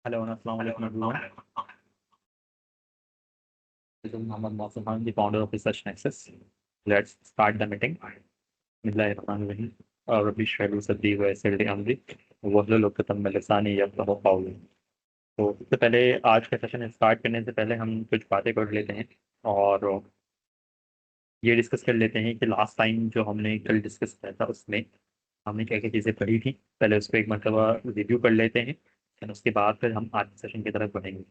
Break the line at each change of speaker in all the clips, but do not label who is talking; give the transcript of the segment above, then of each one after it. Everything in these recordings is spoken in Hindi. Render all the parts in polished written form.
Hello, Assalamu alaikum everyone. This is Mohammed Mosam, I'm the founder of Research Nexus. Let's start the meeting. Bismillahirrahmanirrahim. Rabbi Shaibu Saddi व सिल्ली अमरी वहलुल उक़दम मिन लिसानी यफ़क़हू क़ौली। तो इससे पहले आज का सेशन स्टार्ट करने से पहले हम कुछ बातें कर लेते हैं और ये डिस्कस कर लेते हैं कि लास्ट टाइम जो हमने कल डिस्कस किया था उसमें हमने क्या क्या चीज़ें पढ़ी थी। पहले उसको एक मरतबा रिव्यू कर लेते हैं और उसके बाद फिर हम आज सेशन की तरफ बढ़ेंगे।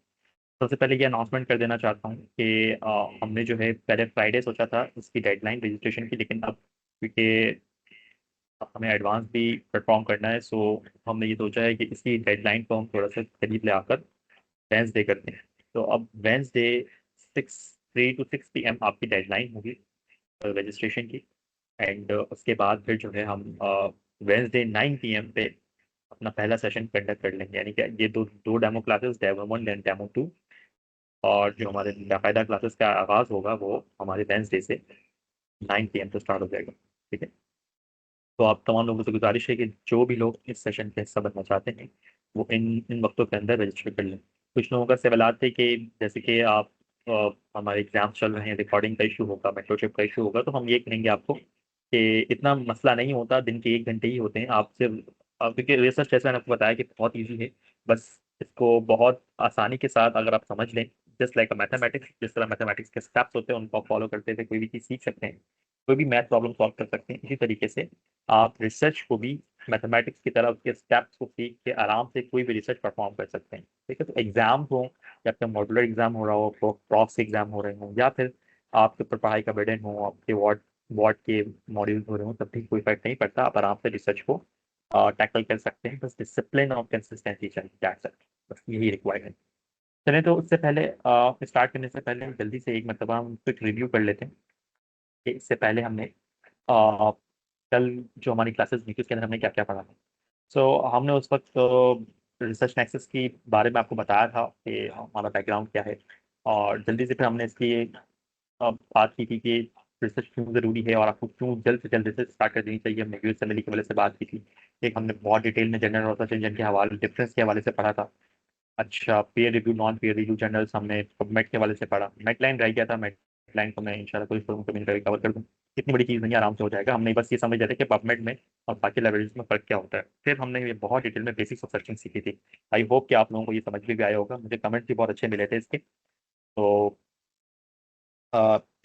सबसे पहले ये अनाउंसमेंट कर देना चाहता हूँ कि हमने जो है पहले फ्राइडे सोचा था इसकी डेडलाइन रजिस्ट्रेशन की, लेकिन अब क्योंकि हमें एडवांस भी परफॉर्म करना है, सो हमने ये सोचा है कि इसकी डेडलाइन को हम थोड़ा सा करीब ले आकर वेंसडे करते हैं। तो अब वेंसडे 3 to 6 PM आपकी डेडलाइन होगी रजिस्ट्रेशन की। एंड उसके बाद फिर जो है हम वेंसडे 9 PM पे अपना पहला सेशन कंडक्ट कर लेंगे, यानी कि ये दो दो demo classes, demo 1 and demo 2। और जो हमारे बाकायदा क्लासेस का आगाज़ होगा वो हमारे वेंसडे से 9 PM से स्टार्ट हो जाएगा। ठीक है, तो आप तमाम लोगों से गुजारिश है कि जो भी लोग इस सेशन के हिस्सा बनना चाहते हैं वो इन इन वक्तों के अंदर रजिस्टर कर लें। कुछ लोगों का सवाल थे कि जैसे कि आप हमारे एग्जाम चल रहे हैं, रिकॉर्डिंग का इशू होगा, मेंटरशिप का इशू होगा, तो हम ये कहेंगे आपको कि इतना मसला नहीं होता, दिन के 1 घंटे ही होते हैं। आप सिर्फ क्योंकि रिसर्च जैसा मैंने आपको बताया कि बहुत ईजी है, बस इसको बहुत आसानी के साथ अगर आप समझ लें, जस्ट लाइक मैथमेटिक्स, जिस तरह मैथमेटिक्स के स्टेप्स होते हैं उनको फॉलो करते हुए कोई भी चीज़ सीख सकते हैं, कोई भी मैथ प्रॉब्लम सॉल्व कर सकते हैं। इसी तरीके से आप रिसर्च को भी मैथमेटिक्स की तरह उसके स्टेप्स को सीख के आराम से कोई भी रिसर्च परफॉर्म कर सकते हैं। ठीक है, तो एग्जाम हो या फिर मॉड्यूलर एग्जाम हो रहा हो, प्रॉक्स एग्जाम हो रहे हो, या फिर आपके ऊपर पढ़ाई का बर्डन हो, आपके वार्ड वार्ड के मॉड्यूल हो रहे हो, तब भी कोई फर्क नहीं पड़ता, आप आराम से रिसर्च को टैकल कर सकते हैं। बस डिसिप्लिन और कंसिस्टेंसी चाहिए, that's it। बस यही रिक्वायर्ड है। चलें, तो उससे पहले स्टार्ट करने से पहले हम जल्दी से एक मतलब हम क्विक रिव्यू कर लेते हैं कि इससे पहले हमने अ, कल जो हमारी क्लासेस हुई थी उसके अंदर हमने क्या क्या पढ़ा था। हमने उस वक्त रिसर्च नेक्सस के बारे में आपको बताया था कि हमारा बैकग्राउंड क्या है, और जल्दी से फिर हमने इसकी बात की थी कि रिसर्च क्यों ज़रूरी है और आपको क्यों जल्द से जल्द रिसर्च स्टार्ट कर देनी चाहिए। हमने यूएस एमएलई की वजह से बात की थी। एक हमने बहुत डिटेल में जनरल रिसर्च इंजन के हवाले डिफरेंस के हवाले से पढ़ा था। अच्छा, peer review non peer review journals हमने पबमेड के हवाले से पढ़ा। मेटलाइन रह गया था, मेटलाइन को मैं इंशाल्लाह कोई फोरम कम्युनिटी कवर कर दूँ। इतनी बड़ी चीज़ नहीं, आराम से हो जाएगा। हमने बस ये समझ रहे थे कि पबमेड में और बाकी लाइब्रेरीज में फ़र्क क्या होता है। फिर हमने ये बहुत डिटेल में बेसिक्स ऑफ सर्चिंग सीखी थी। आई होप कि आप लोगों को ये समझ भी आया होगा। मुझे कमेंट्स भी बहुत अच्छे मिले थे इसके। तो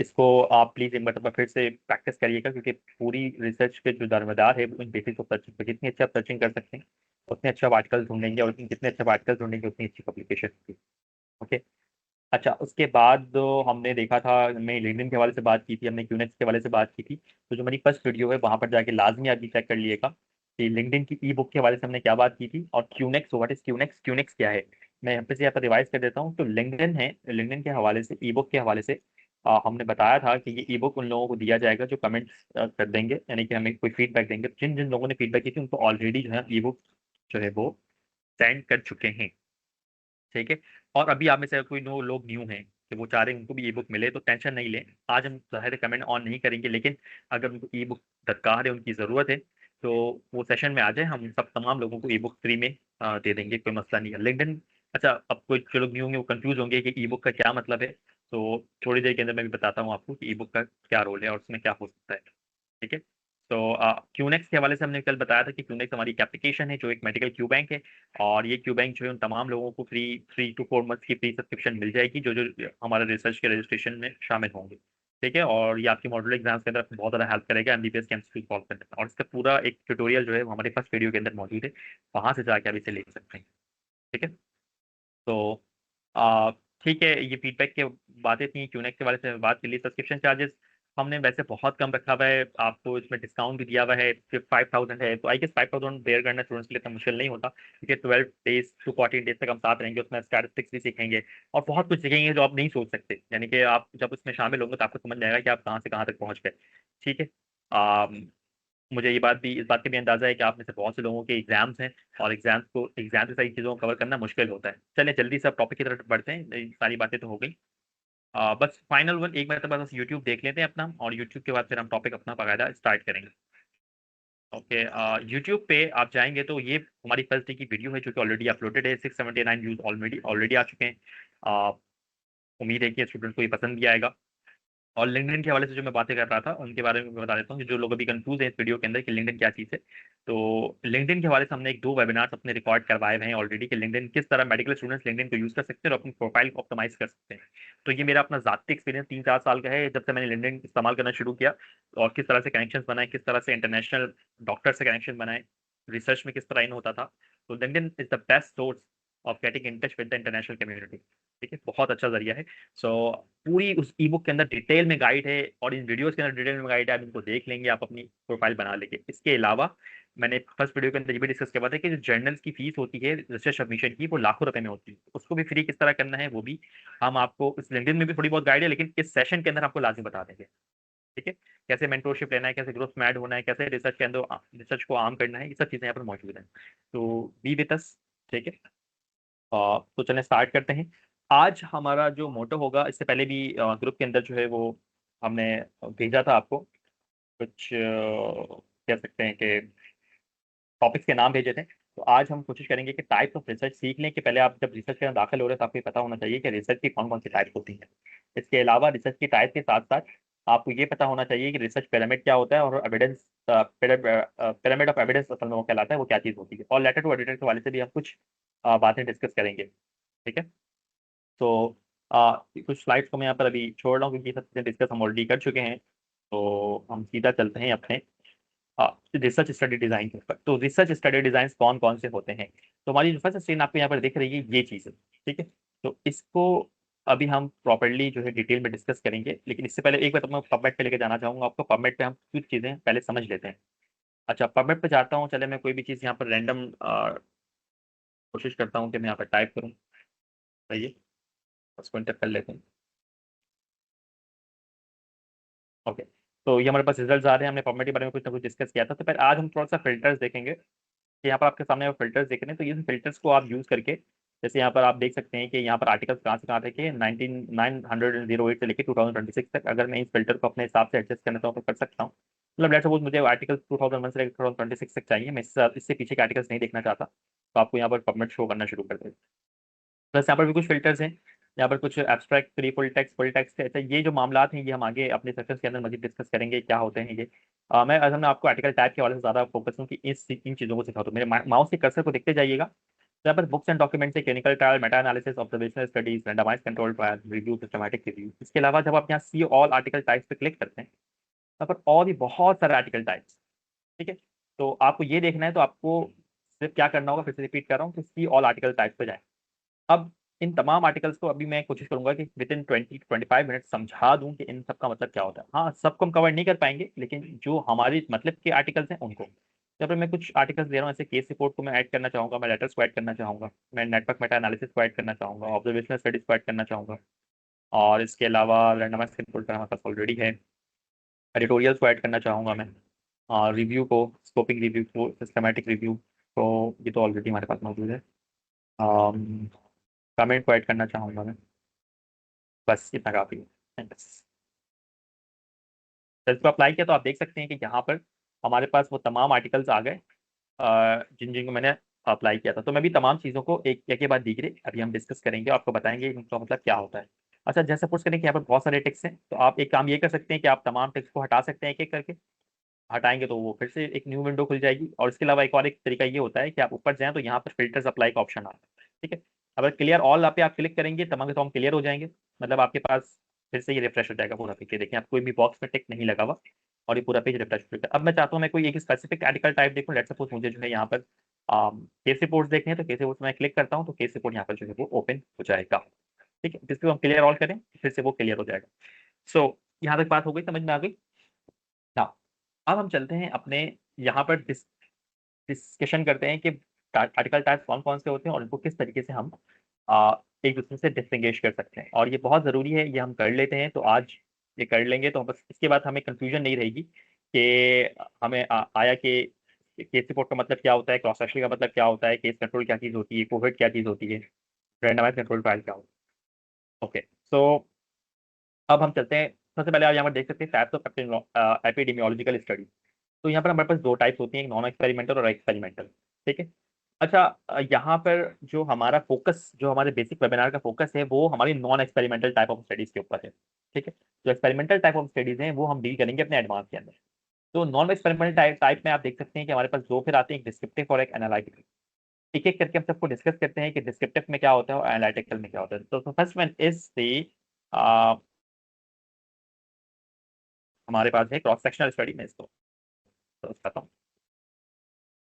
इसको आप प्लीज़ एक मरतबा फिर से प्रैक्टिस करिएगा, क्योंकि पूरी रिसर्च के जो दारोमदार है वो इन बेसिक्स ऑफ सर्चिंग पर। जितनी अच्छा आप सर्चिंग कर सकते हैं उतने अच्छा आर्टिकल ढूंढेंगे, और जितने अच्छे आर्टिकल ढूंढेंगे उतनी अच्छी पब्लिकेशन होगी। ओके। अच्छा, उसके बाद हमने देखा था, हमने लिंक्डइन के हवाले से बात की थी, हमने क्यूनेक्स के हवाले से बात की थी। तो जो हमारी फर्स्ट वीडियो है वहाँ पर जाके लाजमी आप भी चेक कर लिएगा कि लिंक्डइन की ई बुक के हवाले से हमने क्या बात की थी, और क्यूनेक्स, व्हाट इज क्यूनेक्स, क्यूनेक्स क्या है। मैं यहाँ पर रिवाइज कर देता हूँ। तो लिंक्डइन है, लिंक्डइन के हवाले से, ई बुक के हवाले से हमने बताया था कि ये ई बुक उन लोगों को दिया जाएगा जो कमेंट्स कर देंगे, यानी कि हमें कोई फीडबैक देंगे। जिन जिन लोगों ने फीडबैक की थी उनको ऑलरेडी जो है ई बुक जो है वो सेंड कर चुके हैं। ठीक है, और अभी आप में से कोई नो लोग न्यू हैं कि वो चाह रहे हैं उनको भी ई बुक मिले, तो टेंशन नहीं लें। आज हम ज़ाहिर कमेंट ऑन नहीं करेंगे, लेकिन अगर उनको ई बुक दरकार है, उनकी ज़रूरत है, तो वो सेशन में आ जाए, हम सब तमाम लोगों को ई बुक फ्री में दे देंगे, कोई मसला नहीं है। लिंक्डइन, अच्छा, अब कोई जो लोग न्यू होंगे वो कंफ्यूज होंगे कि ई बुक का क्या मतलब है, तो थोड़ी देर के अंदर मैं भी बताता हूँ आपको कि ई बुक का क्या रोल है और उसमें क्या हो सकता है। ठीक है, तो क्यूनेक्स के हवाले से हमने कल बताया था कि क्यूनेक्स हमारी एक एप्लीकेशन है जो एक मेडिकल क्यू बैंक है, और ये क्यू बैंक जो है उन तमाम लोगों को फ्री 3 to 4 मंथ की फ्री सब्सक्रिप्शन मिल जाएगी जो जो हमारे रिसर्च के रजिस्ट्रेशन में शामिल होंगे। ठीक है, और ये आपकी मॉडल एग्जाम्स के अंदर आपको बहुत ज़्यादा हेल्प करेगा एमबीबीएस के एमसीक्यू सॉल्व करने में। और इसका पूरा एक ट्यूटोरियल जो है वो हमारे फर्स्ट वीडियो के अंदर मौजूद है, वहाँ से जाके आप इसे ले सकते हैं। ठीक है, तो आ, ठीक है, ये फीडबैक के बातें थी। क्यूनेक्ट के बारे से बात कर ली। सब्सक्रिप्शन चार्जेस हमने वैसे बहुत कम रखा हुआ है, आपको इसमें डिस्काउंट भी दिया हुआ है। सिर्फ 5000 है, तो आई गेस 5000 बेयर करना स्टूडेंट्स के लिए इतना मुश्किल नहीं होता, क्योंकि 12 days to 14 days तक हम साथ रहेंगे, उसमें स्टैटिस्टिक्स भी सीखेंगे और बहुत कुछ सीखेंगे जो आप नहीं सोच सकते। यानी कि आप जब उसमें शामिल होंगे तो आपको समझ में आएगा कि आप कहाँ से कहाँ तक पहुँच गए। ठीक है, मुझे ये बात भी, इस बात का भी अंदाजा है कि आप में से बहुत से लोगों के एग्जाम्स हैं, और एग्जाम से सारी चीज़ों को कवर करना मुश्किल होता है। चलिए जल्दी से अब टॉपिक की तरफ बढ़ते हैं, ये सारी बातें तो हो गई। बस फाइनल वन एक बार तो बस यूट्यूब देख लेते हैं अपना, और यूट्यूब के बाद फिर हम टॉपिक अपना बाकायदा स्टार्ट करेंगे। ओके, यूट्यूब पे आप जाएंगे तो ये हमारी फर्स्ट डे की वीडियो है जो कि ऑलरेडी अपलोडेड है। 679 व्यूज ऑलरेडी ऑलरेडी आ चुके हैं। आ, उम्मीद है कि स्टूडेंट को ये पसंद भी आएगा। और लिंक्डइन के हवाले से जो मैं बातें कर रहा था उनके बारे में बता देता हूँ कि जो लोग अभी कंफ्यूज हैं इस वीडियो के अंदर कि लिंक्डइन क्या चीज़ है। तो लिंक्डइन के हवाले से हमने एक दो वेबिनार्स अपने रिकॉर्ड करवाए हुए हैं ऑलरेडी कि लिंक्डइन किस तरह मेडिकल स्टूडेंट्स लिंक्डइन को यूज़ कर सकते हैं और अपनी प्रोफाइल को ऑप्टिमाइज कर सकते हैं। तो ये मेरा अपना ज़ाती एक्सपीरियंस 3-4 साल का है जब से मैंने लिंक्डइन इस्तेमाल करना शुरू किया। और किस तरह से कनेक्शन बनाए, किस तरह से इंटरनेशनल डॉक्टर से कनेक्शन बनाए, रिसर्च में किस तरह इन होता था। तो LinkedIn is the best source of getting in touch with the international community. ठीक है, बहुत अच्छा जरिया है। सो पूरी उस ई बुक के अंदर डिटेल में गाइड है और इन वीडियोस के अंदर डिटेल में गाइड है। आप इनको देख लेंगे, आप अपनी प्रोफाइल बना लेंगे। इसके अलावा मैंने फर्स्ट वीडियो के अंदर ये भी डिस्कस किया था कि जो जर्नल्स की फीस होती है रिसर्च सबमिशन की वो लाखों रुपए में होती है, उसको भी फ्री किस तरह करना है वो भी हम आपको इस लिंक्डइन में भी थोड़ी बहुत गाइड है, लेकिन इस सेशन के अंदर आपको लाजमी बता देंगे। ठीक है, कैसे मेंटोरशिप लेना है, कैसे ग्रुप्स में ऐड होना है, कैसे रिसर्च के अंदर रिसर्च को आम करना है, ये सब चीज़ें यहाँ पर मौजूद हैं। तो बी विद अस। ठीक है, तो चलें स्टार्ट करते हैं। आज हमारा जो मोटो होगा, इससे पहले भी ग्रुप के अंदर जो है वो हमने भेजा था आपको कुछ कह सकते हैं कि टॉपिक्स के नाम भेजे थे। तो आज हम कोशिश करेंगे कि टाइप्स ऑफ रिसर्च सीख लें कि पहले आप जब रिसर्च के अंदर दाखिल हो रहे हैं तो आपको ये पता होना चाहिए कि रिसर्च की कौन कौन सी टाइप्स होती हैं। इसके अलावा रिसर्च की टाइप के साथ साथ आपको ये पता होना चाहिए कि रिसर्च पिरामिड क्या होता है और एविडेंस पिरामिड ऑफ एविडेंस असल में वो कहलाता है, वो क्या चीज़ होती है। और लेटर टू एडिटर के वाले से भी हम कुछ बातें डिस्कस करेंगे। ठीक है, तो कुछ स्लाइड्स को मैं यहाँ पर अभी छोड़ रहा हूँ क्योंकि ये सब चीज़ें डिस्कस हम ऑलरेडी कर चुके हैं। तो हम सीधा चलते हैं अपने रिसर्च स्टडी डिज़ाइन के ऊपर। तो रिसर्च स्टडी डिज़ाइन कौन कौन से होते हैं। तो हमारी जो फर्स्ट स्क्रीन आपको यहाँ पर दिख रही है ये चीज़ है। ठीक है, तो इसको अभी हम प्रॉपर्ली जो है डिटेल में डिस्कस करेंगे, लेकिन इससे पहले एक बार तो मैं पबमेड पे लेके जाना चाहूँगा आपको। पबमेड पे हम कुछ चीज़ें पहले समझ लेते हैं। अच्छा, पबमेड पे जाता हूँ। चले मैं कोई भी चीज़ यहाँ पर रैंडम कोशिश करता हूँ कि मैं यहाँ पर टाइप करूँ। सही, उसको इंटर कर लेते हैं। ओके, तो ये हमारे पास रिजल्ट्स आ रहे हैं। हमने पबमेड के बारे में कुछ ना कुछ डिस्कस किया था। तो फिर आज हम थोड़ा सा फिल्टर्स देखेंगे कि यहाँ पर आपके सामने फिल्टर्स देख रहे हैं। तो ये फिल्टर्स को आप यूज़ करके, जैसे यहाँ पर आप देख सकते हैं कि यहाँ पर आर्टिकल्स कहाँ से कहाँ थे कि 1908 से लेकर 2026 तक। अगर मैं इस फिल्टर को अपने हिसाब से एडजस्ट करना चाहूँ तो कर सकता हूँ। मतलब लेट्स सपोज मुझे आर्टिकल 2001 से लेकर 2026 तक चाहिए, मैं इससे पीछे के आर्टिकल्स नहीं देखना चाहता, तो आपको यहाँ पर पबमेड शो करना शुरू कर देगा। प्लस यहाँ पर भी कुछ फिल्टर्स हैं। यहाँ पर कुछ एब्स्ट्रैक्ट, फ्री, फुल टेक्स्ट ऐसे ये जो मामलात हैं ये हम आगे अपने सेक्शंस के अंदर मजीद डिस्कस करेंगे क्या होते हैं ये। मैं असल में आपको आर्टिकल टाइप के हवाले से ज़्यादा फोकस हूँ कि इन चीज़ों को सिखा दूँ। मेरे माउस के कर्सर को देखते जाइएगा। तो यहाँ पर बुक्स एंड डॉक्यूमेंट्स है, clinical trial, Meta analysis, observational studies, randomise control trial, review, systematic review. इसके अलावा जब आप यहाँ सी ऑल आर्टिकल टाइप्स पे क्लिक करते हैं यहाँ पर और भी बहुत सारे आर्टिकल टाइप्स। ठीक है, तो आपको ये देखना है तो आपको सिर्फ क्या करना होगा, फिर से रिपीट कर रहा हूँ कि सी ऑल आर्टिकल टाइप्स पे जाए। अब इन तमाम आर्टिकल्स को अभी मैं कोशिश करूंगा कि विद इन 20-25 मिनट समझा दूं कि इन सब का मतलब क्या होता है। हाँ, सबको हम कवर नहीं कर पाएंगे, लेकिन जो हमारी मतलब के आर्टिकल्स हैं उनको। जब मैं कुछ आर्टिकल्स दे रहा हूँ, ऐसे केस रिपोर्ट को मैं ऐड करना चाहूंगा, मैं लेटर्स को ऐड करना चाहूंगा, मैं नेटवर्क मेटा एनालिसिस को ऐड करना चाहूंगा, ऑब्जर्वेशनल स्टडीज को ऐड करना चाहूंगा। और इसके अलावा रैंडमाइज कंट्रोल हमारे पास ऑलरेडी है। एडिटोरियल्स को ऐड करना चाहूंगा मैं, रिव्यू को, स्कोपिंग रिव्यू को, सिस्टमैटिक रिव्यू, तो ये तो ऑलरेडी हमारे पास मौजूद है। कमेंट को ऐड करना चाहूंगा मैं। बस इतना काफ़ी है। बस जब इसको अप्लाई किया तो आप देख सकते हैं कि यहाँ पर हमारे पास वो तमाम आर्टिकल्स आ गए जिन जिनको मैंने अप्लाई किया था। तो मैं भी तमाम चीज़ों को एक के बाद दीजिए अभी हम डिस्कस करेंगे, आपको बताएंगे इनका मतलब क्या होता है। अच्छा, जैसे सपोज करें कि यहाँ पर बहुत सारे टेक्स्ट हैं, तो आप एक काम ये कर सकते हैं कि आप तमाम टेक्स्ट को हटा सकते हैं एक एक करके। हटाएंगे तो वो फिर से एक न्यू विंडो खुल जाएगी। और इसके अलावा एक और एक तरीका ये होता है कि आप ऊपर जाएं तो यहाँ पर फिल्टर्स अप्लाई का ऑप्शन आता है। ठीक है, अगर क्लियर ऑल पे आप क्लिक करेंगे तमाम के तमाम क्लियर हो जाएंगे। मतलब आपके पास फिर से ये रिफ्रेश हो जाएगा पूरा पेज। देखें, आप कोई भी बॉक्स में टिक नहीं लगा हुआ और ये पूरा पेज रिफ्रेश हो जाएगा। अब मैं चाहता हूँ मैं कोई एक स्पेसिफिक आर्टिकल टाइप देखूँ। लेट्स सपोज मुझे जो है यहाँ पर केस रिपोर्ट्स देखने हैं, तो केस रिपोर्ट में क्लिक करता हूँ तो केस रिपोर्ट यहाँ पर जो है वो ओपन हो जाएगा। ठीक है, जिसको हम क्लियर ऑल करें फिर से वो क्लियर हो जाएगा। सो यहाँ तक बात हो गई, समझ में आ गई ना। अब हम चलते हैं अपने यहाँ पर डिस्कशन करते हैं कि आर्टिकल टाइप्स कौन कौन से होते हैं और इनको किस तरीके से हम एक दूसरे से डिस्टिंग्विश कर सकते हैं। और ये बहुत ज़रूरी है, ये हम कर लेते हैं तो आज ये कर लेंगे तो बस इसके बाद हमें कंफ्यूजन नहीं रहेगी कि हमें आया कि केस रिपोर्ट का मतलब क्या होता है, क्रॉस सेक्शन का मतलब क्या होता है, केस कंट्रोल क्या चीज़ होती है, कोविड क्या चीज़ होती है, रैंडमाइज कंट्रोल ट्रायल क्या होता है। ओके, सो अब हम चलते हैं। सबसे पहले आप यहाँ पर देख सकते हैं टाइप्स ऑफ एपिडेमियोलॉजिकल स्टडी। तो यहाँ पर हमारे पास दो टाइप्स होती हैं, एक नॉन एक्सपेरिमेंटल और एक्सपेरिमेंटल। ठीक है। अच्छा, यहाँ पर जो हमारा फोकस, जो हमारे बेसिक वेबिनार का फोकस है, वो हमारी non experimental type of studies के ऊपर है। ठीक है। जो एक्सपेरिमेंटल टाइप ऑफ स्टडीज हैं वो हम डील करेंगे अपने एडवांस के अंदर। तो नॉन एक्सपेरिमेंटल टाइप में आप देख सकते हैं कि हमारे पास दो फिर आते हैं, एक डिस्क्रिप्टिव और एक एनालिटिकल। एक एक करके हम सबको डिस्कस करते हैं कि डिस्क्रिप्टिव में क्या होता है और एनालिटिकल में क्या होता है। तो फर्स्ट वन इज द, हमारे पास है क्रॉस सेक्शनल स्टडी में इसको तो बताता हूँ।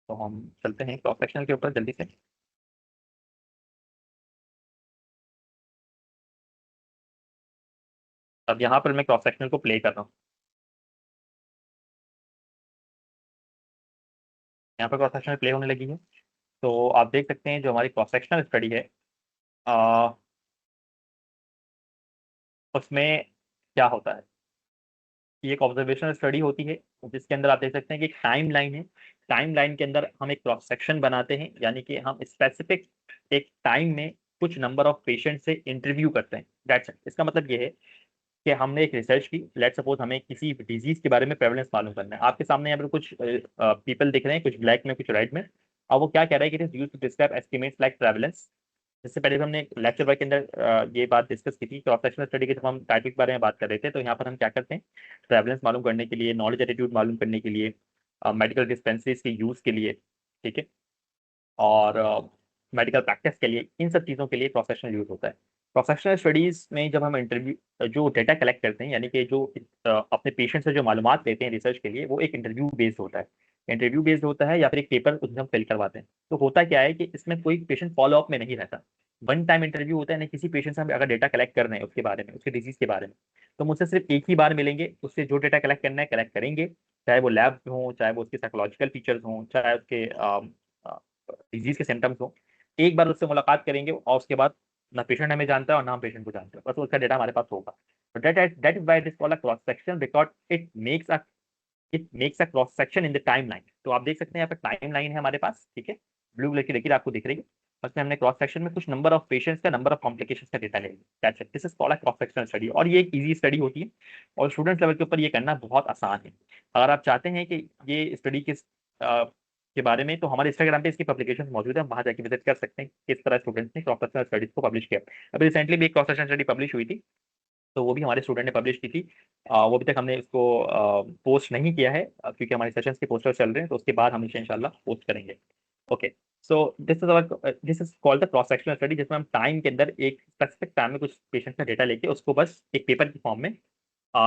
तो हम चलते हैं क्रॉस सेक्शनल के ऊपर जल्दी से। अब यहाँ पर मैं क्रॉस सेक्शनल को प्ले कर रहा हूँ। यहाँ पर क्रॉस सेक्शनल प्ले होने लगी है। तो आप देख सकते हैं जो हमारी क्रॉस सेक्शनल स्टडी है, आ, उसमें क्या होता है। ये एक ऑब्जर्वेशनल स्टडी होती है जिसके अंदर आप देख सकते हैं कि एक टाइम लाइन है। टाइम लाइन के अंदर हम एक क्रॉस सेक्शन बनाते हैं, यानी कि हम स्पेसिफिक एक टाइम में कुछ नंबर ऑफ पेशेंट से इंटरव्यू करते हैं। That's it. इसका मतलब ये है कि हमने एक रिसर्च की, लेट सपोज हमें किसी डिजीज के बारे में प्रेवलेंस मालूम करना है। आपके सामने यहाँ पर कुछ पीपल दिख रहे हैं, कुछ ब्लैक में कुछ रेड में। अब वो क्या कह रहा है कि it is used to describe estimates like prevalence. इससे पहले भी हमने लेक्चर वर्क के अंदर ये बात डिस्कस की थी, क्रॉस सेक्शनल स्टडी के जब हम टाइपिक के बारे में बात कर रहे थे, तो यहाँ पर हम क्या करते हैं, प्रेवलेंस मालूम करने के लिए, नॉलेज एटीट्यूड मालूम करने के लिए, मेडिकल डिस्पेंसरीज के यूज़ के लिए, ठीक है, और मेडिकल प्रैक्टिस के लिए, इन सब चीज़ों के लिए प्रोफेशनल यूज होता है। प्रोफेशनल स्टडीज में जब हम इंटरव्यू जो डेटा कलेक्ट करते हैं, यानी कि जो अपने पेशेंट से जो मालूमात लेते हैं रिसर्च के लिए, वो एक इंटरव्यू बेस्ड होता है। इंटरव्यू बेस्ड होता है या फिर एक पेपर उसमें हम फिल करवाते हैं। तो होता क्या है कि इसमें कोई पेशेंट फॉलो अप में नहीं रहता। वन टाइम इंटरव्यू होता है ना, किसी पेशेंट से हम अगर डेटा कलेक्ट कर रहे हैं उसके बारे में, उसके डिजीज के बारे में, तो मुझसे सिर्फ एक ही बार मिलेंगे, उससे जो डेटा कलेक्ट करना है कलेक्ट करेंगे, चाहे वो लैब हो, चाहे वो उसके साइकोलॉजिकल फीचर्स हों, चाहे उसके डिजीज के सिम्टम्स हो। एक बार उससे मुलाकात करेंगे और उसके बाद ना पेशेंट हमें जानता है और ना हम पेशेंट को जानते हैं, बस उसका डेटा हमारे पास होगा। That is why it is called a cross section, because it makes a cross section in the time line. तो आप देख सकते हैं यहाँ पे टाइम लाइन है हमारे पास, ठीक है, ब्लू कलर की देखिए आपको दिख रही है। उसमें हमने क्रॉस सेक्शन में कुछ नंबर ऑफ पेशेंट्स का, नंबर ऑफ कॉम्प्लिकेशंस का डेटा ले लिया। That's it, this is called a cross sectional study, और ये एक इजी स्टडी होती है और स्टूडेंट लेवल के ऊपर ये करना बहुत आसान है। अगर आप चाहते हैं कि ये स्टडी के बारे में, तो हमारे इंस्टाग्राम पे इसकी पब्लिकेशन मौजूद है, हम वहां जाके विजिट कर सकते हैं किस तरह स्टूडेंट्स ने क्रॉस सेक्शनल स्टडीज को पब्लिश किया। अभी रिसेंटली भी एक क्रॉस सेक्शनल स्टडी पब्लिश हुई थी, तो वो भी हमारे स्टूडेंट ने पब्लिश की थी। वो अभी तक हमने इसको पोस्ट नहीं किया है, क्योंकि हमारे सेशंस के पोस्टर चल रहे हैं, तो उसके बाद हम इसे इंशाल्लाह पोस्ट करेंगे। Okay. So this is called the cross sectional study, जिसमें हम टाइम के अंदर एक स्पेसिफिक टाइम में कुछ पेशेंट का डेटा लेके उसको बस एक पेपर की फॉर्म में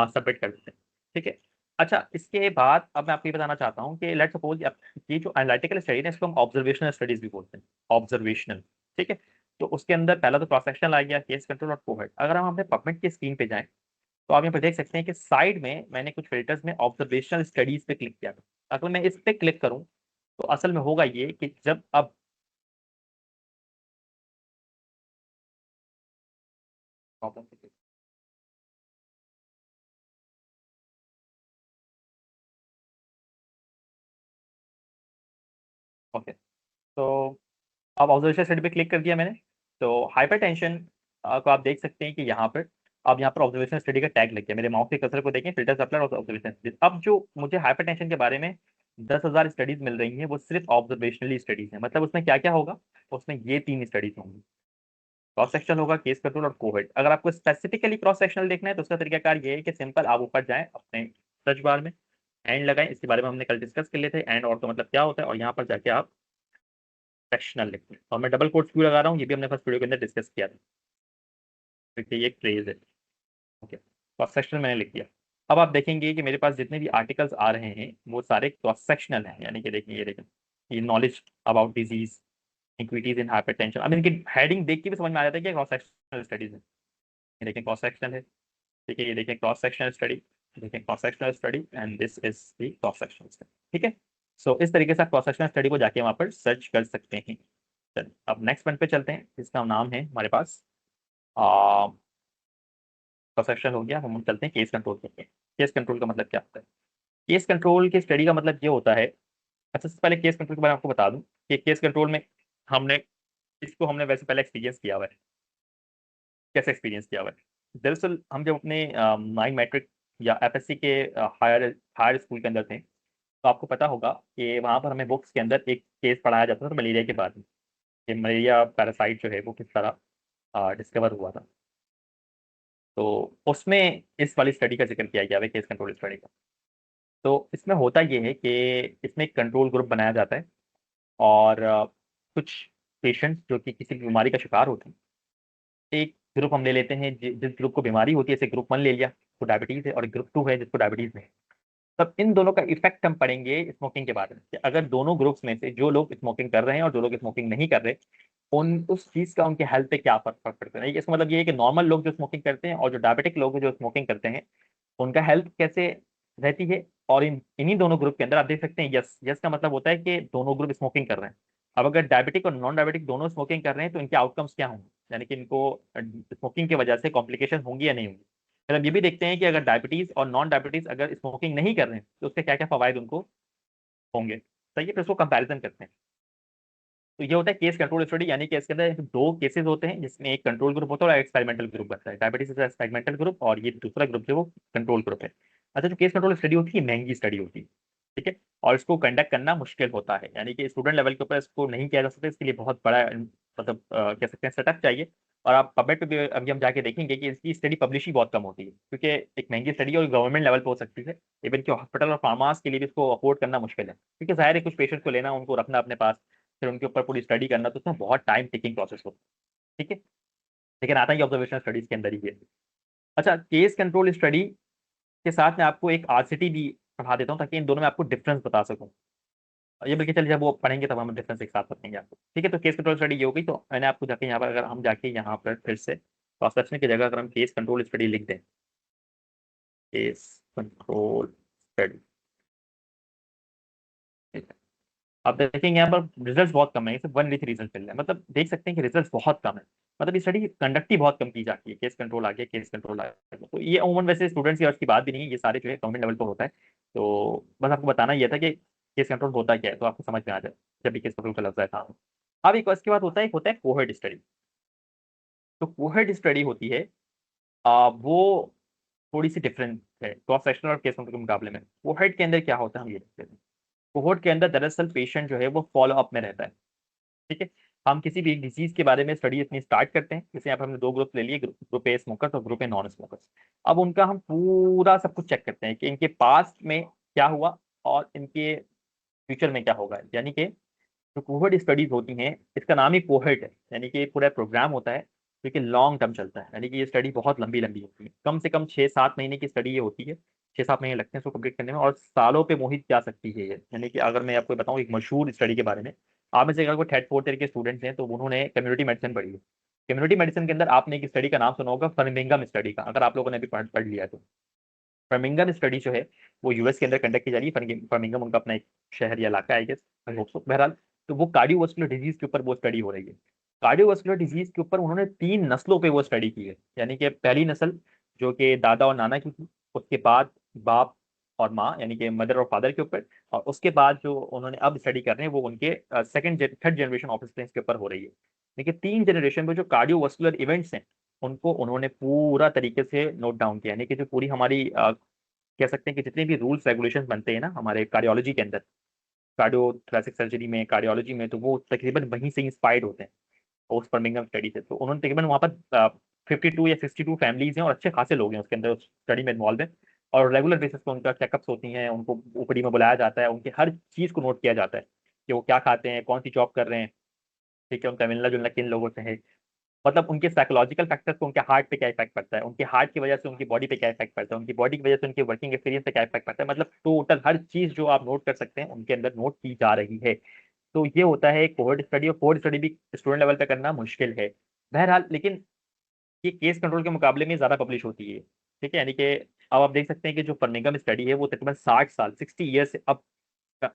सबमिट कर देते हैं। ठीक है। अच्छा, इसके बाद अब मैं आपको ये बताना चाहता हूँ कि लेट्स सपोज ये जो एनालिटिकल स्टडी है इसको हम ऑब्जर्वेशनल स्टडीज भी बोलते हैं, ऑब्जर्वेशनल। ठीक है। तो उसके अंदर पहला तो क्रॉस सेक्शनल आ गया, केस कंट्रोल और कोहेट। अगर हम अपने पबमेट की स्क्रीन पे जाएं, तो आप यहाँ पर देख सकते हैं कि साइड में मैंने कुछ फिल्टर्स में ऑब्जर्वेशनल स्टडीज पे क्लिक किया था। अगर मैं इस पे क्लिक करूँ, तो असल में होगा ये कि जब अब ओके, तो अब ऑब्जर्वेशन स्टडी पे क्लिक कर दिया मैंने। तो हाइपरटेंशन को आप देख सकते हैं कि यहाँ पर, अब यहाँ पर ऑब्जर्वेशन स्टडी का टैग लग गया। मेरे माउस के कर्सर को देखें, फिल्टर सप्लाई और ऑब्जर्वेशन स्टडीज। अब जो मुझे हाइपरटेंशन के बारे में 10,000 स्टडीज मिल रही हैं, वो सिर्फ ऑब्जर्वेशनली स्टडीज हैं। मतलब उसमें क्या क्या होगा, उसमें ये तीन स्टडीज होंगी, क्रॉस सेक्शन होगा, केस कंट्रोल और कोविड। अगर आपको स्पेसिफिकली क्रॉस सेक्शनल देखना है, तो उसका तरीकाकार ये है कि सिंपल आप ऊपर जाएं अपने सर्च बार में, एंड लगाएं, इसके बारे में हमने कल डिस्कस कर लिए थे, एंड और तो मतलब क्या होता है, और यहाँ पर जाके आप सेक्शनल लिखते हैं। और मैं डबल कोट्स क्यों लगा रहा हूँ, ये भी हमने फर्स्ट वीडियो के अंदर डिस्कस किया था, क्योंकि ये एक क्रेज है। ओके, क्रॉस सेक्शनल मैंने लिख दिया। अब आप देखेंगे कि मेरे पास जितने भी आर्टिकल्स आ रहे हैं वो सारे क्रॉस सेक्शनल हैं, यानी कि देखिए, ये देखें, ये knowledge about disease, equities in hypertension. अब इनकी हेडिंग देख के भी समझ में आ जाता है कि क्रॉस सेक्शनल स्टडीज है। ये देखें क्रॉस सेक्शनल है, ठीक है, ये देखें क्रॉस सेक्शनल स्टडी, देखें cross sectional study, and this is the cross sectional study. ठीक है। सो इस तरीके से आप क्रॉस सेक्शनल स्टडी को जाके वहां पर सर्च कर सकते हैं। चलिए अब नेक्स्ट वन पे चलते हैं, जिसका नाम है हमारे पास क्रॉस सेक्शन हो गया। हम चलते हैं केस कंट्रोल पे। केस कंट्रोल का मतलब क्या होता है। केस कंट्रोल की स्टडी का मतलब ये होता है, अच्छा सबसे पहले केस कंट्रोल के बारे में आपको बता दूं कि केस कंट्रोल में हमने हमने वैसे पहले एक्सपीरियंस किया हुआ है। कैसे एक्सपीरियंस किया हुआ है, दरअसल हम जब अपने 9 मैट्रिक या एफएससी के हायर हायर स्कूल के अंदर थे, तो आपको पता होगा कि वहाँ पर हमें बुक्स के अंदर एक केस पढ़ाया जाता था मलेरिया के बारे में, कि मलेरिया पैरासाइट जो है वो किस तरह डिस्कवर हुआ था। तो उसमें इस वाली स्टडी का जिक्र किया गया है, केस कंट्रोल स्टडी का। तो इसमें होता ये है कि इसमें एक कंट्रोल ग्रुप बनाया जाता है, और कुछ पेशेंट्स जो कि किसी बीमारी का शिकार होते हैं, एक ग्रुप हम ले लेते हैं जिस ग्रुप को बीमारी होती है, जैसे ग्रुप 1 ले लिया तो डायबिटीज है, और ग्रुप 2 है जिसको डायबिटीज नहीं है। तब इन दोनों का इफेक्ट हम पढ़ेंगे स्मोकिंग के बारे में, कि अगर दोनों ग्रुप्स में से जो लोग स्मोकिंग कर रहे हैं और जो लोग स्मोकिंग नहीं कर रहे, उन उस चीज का उनके हेल्थ पे क्या फर्क पड़ता है। इसका मतलब ये है कि नॉर्मल लोग जो स्मोकिंग करते हैं और जो डायबिटिक लोग हैं जो स्मोकिंग करते हैं, उनका हेल्थ कैसे रहती है। और इन्हीं दोनों ग्रुप के अंदर आप देख सकते हैं, यस यस का मतलब होता है कि दोनों ग्रुप स्मोकिंग कर रहे हैं। अब अगर डायबिटिक और नॉन डायबिटिक दोनों स्मोकिंग कर रहे हैं तो इनके आउटकम्स क्या होंगे, यानी कि इनको स्मोकिंग की वजह से कॉम्प्लिकेशन होंगी या नहीं होंगी। फिर हम ये भी देखते हैं कि अगर डायबिटीज और नॉन डायबिटीज अगर स्मोकिंग नहीं कर रहे हैं तो उसके क्या क्या फवायद उनको होंगे। सही है, फिर उसको कंपैरिजन करते हैं। तो ये होता है केस कंट्रोल स्टडी, यानी कि इसके अंदर दो केसेस होते हैं जिसमें एक कंट्रोल ग्रुप होता है और एक्सपेरिमेंटल ग्रुप बनता है। डायबिटीज का एक्सपेरिमेंटल ग्रुप और ये दूसरा ग्रुप जो वो कंट्रोल ग्रुप है। अच्छा, जो केस कंट्रोल स्टडी होती है महंगी स्टडी होती है, ठीक है, और इसको कंडक्ट करना मुश्किल होता है, यानी कि स्टूडेंट लेवल के ऊपर इसको नहीं किया जा सकता। इसके लिए बहुत बड़ा मतलब कह सकते हैं सेटअप चाहिए। और आप पबमेड पे भी अभी हम जाके देखेंगे कि इसकी स्टडी पब्लिश ही बहुत कम होती है, क्योंकि एक महंगी स्टडी और गवर्नमेंट लेवल पे हो सकती है। इवन कि हॉस्पिटल और फार्मास के लिए भी इसको अफोर्ड करना मुश्किल है, क्योंकि जाहिर है कुछ पेशेंट को लेना, उनको रखना अपने पास, फिर उनके ऊपर पूरी स्टडी करना, तो उसमें बहुत टाइम टेकिंग प्रोसेस होता है। ठीक है, लेकिन आता ही ऑब्जर्वेशन स्टडीज के अंदर ही है। अच्छा, केस कंट्रोल स्टडी के साथ मैं आपको एक आरसीटी भी पढ़ा देता हूँ, ताकि इन दोनों में आपको डिफरेंस बता सकूँ। ये बल्कि चलिए, जब वो पढ़ेंगे तब हम डिफरेंस एक साथ बताएंगे आपको। ठीक है, तो केस कंट्रोल स्टडी ये हो गई। तो मैंने आपको जाके यहाँ पर, अगर हम जाके यहाँ पर फिर से क्रॉस सेक्शन की जगह अगर हम केस कंट्रोल स्टडी लिख दें, केस कंट्रोल स्टडी, आप देखेंगे यहाँ पर रिजल्ट्स बहुत कम है, सिर्फ 183 रिजल्ट मिल रहे हैं। मतलब देख सकते हैं कि रिजल्ट्स बहुत कम है। मतलब ये स्टडी कंडक्ट ही बहुत कम की जाती है। केस कंट्रोल आ गया, केस कंट्रोल आ गया, तो ये उमूमन वैसे स्टूडेंट्स की अर्ज की बात भी नहीं है, ये सारे जो है गवर्नमेंट लेवल पर होता है। तो बस आपको बताना ये था कि केस कंट्रोल होता क्या है, तो आपको समझ में आ जाए जब भी केस कंट्रोल का लफ्ज है था। अब एक इसके बाद होता है कोहेट स्टडी। तो कोहेट स्टडी होती है, वो थोड़ी सी डिफरेंट है क्रॉस सेक्शनल और केस कंट्रोल के मुकाबले में। कोहेट के अंदर क्या होता है हम ये देखते हैं। कोहोर्ट के अंदर दरअसल पेशेंट जो है वो फॉलो अप में रहता है। ठीक है, हम किसी भी डिजीज के बारे में स्टडी अपनी स्टार्ट करते हैं, जैसे यहाँ पर हमने दो ग्रुप ले लिए, ग्रुप ए स्मोकर्स और ग्रुप ए नॉन स्मोकर्स। अब उनका हम पूरा सब कुछ चेक करते हैं कि इनके पास्ट में क्या हुआ और इनके फ्यूचर में क्या होगा। यानी कि जो कोहर्ट स्टडीज होती हैं, इसका नाम ही कोहर्ट है, यानी कि पूरा प्रोग्राम होता है जो कि लॉन्ग टर्म चलता है। यानी कि ये स्टडी बहुत लंबी लंबी होती है, कम से कम 6-7 महीने की स्टडी ये होती है। 6-7 महीने लगते हैं इसको कंप्लीट करने में, और सालों पे मोहित जा सकती है ये। यानी कि अगर मैं आपको बताऊं एक मशहूर स्टडी के बारे में, आप में से अगर कोई थर्ड फोर्थ ईयर के स्टूडेंट्स हैं तो उन्होंने कम्युनिटी मेडिसिन पढ़ी है। कम्युनिटी मेडिसिन के अंदर आपने एक स्टडी का नाम सुना होगा, फर्मिंगम स्टडी का, अगर आप लोगों ने भी पढ़ लिया तो। फर्मिंगम स्टडी जो है वो यूएस के अंदर कंडक्ट की जा रही है। फर्मिंगम उनका अपना एक शहर या इलाका है, आई होप सो, बहरहाल। तो वो कार्डियोवास्कुलर डिजीज के ऊपर वो स्टडी हो रही है। कार्डियोवास्कुलर डिजीज के ऊपर उन्होंने 3 नस्लों पे वो स्टडी की है। यानी कि पहली नस्ल जो कि दादा और नाना की थी, उसके बाद बाप और माँ यानी कि मदर और फादर के ऊपर, और उसके बाद जो उन्होंने अब स्टडी कर रहे हैं वो उनके सेकंड थर्ड जनरेशन ऑफ के ऊपर हो रही है। देखिए 3 जनरेशन में जो कार्डियोवास्कुलर इवेंट्स हैं उनको उन्होंने पूरा तरीके से नोट डाउन किया। यानी कि जो पूरी हमारी कह सकते हैं कि जितने भी रूल्स रेगुलेशंस बनते हैं ना हमारे कार्डियोलॉजी के अंदर, कार्डियो थोरेसिक सर्जरी में, कार्डियोलॉजी में, तो वो तकरीबन वहीं से इंस्पायर्ड होते हैं उस बर्मिंघम स्टडी से। तो उन्होंने तकरीबन वहाँ पर 52 या 62 फैमिलीज हैं और अच्छे खासे लोग हैं उसके अंदर स्टडी में इन्वॉल्व हैं। और रेगुलर बेसिस पे उनका चेकअप्स होती हैं, उनको ओपीडी में बुलाया जाता है, उनकी हर चीज़ को नोट किया जाता है कि वो क्या खाते हैं, कौन सी जॉब कर रहे हैं, ठीक है, उनका मिलना जुलना किन लोगों से है। मतलब उनके साइकोलॉजिकल फैक्टर्स को, उनके हार्ट पे क्या इफेक्ट पड़ता है, उनके हार्ट की वजह से उनकी बॉडी पे क्या इफेक्ट पड़ता है, उनकी बॉडी की वजह से उनके वर्किंग एक्सपीरियंस पे क्या इफेक्ट पड़ता है। मतलब टोटल हर चीज जो आप नोट कर सकते हैं उनके अंदर नोट की जा रही है। तो ये होता है कोहॉर्ट स्टडी, और कोहॉर्ट स्टडी भी स्टूडेंट लेवल पे करना मुश्किल है बहरहाल। लेकिन ये केस कंट्रोल के मुकाबले में ज्यादा पब्लिश होती है। ठीक है, यानी कि अब आप देख सकते हैं कि जो फर्मिंगम स्टडी है वो तकरीबन 60 साल 60 ईयर से अब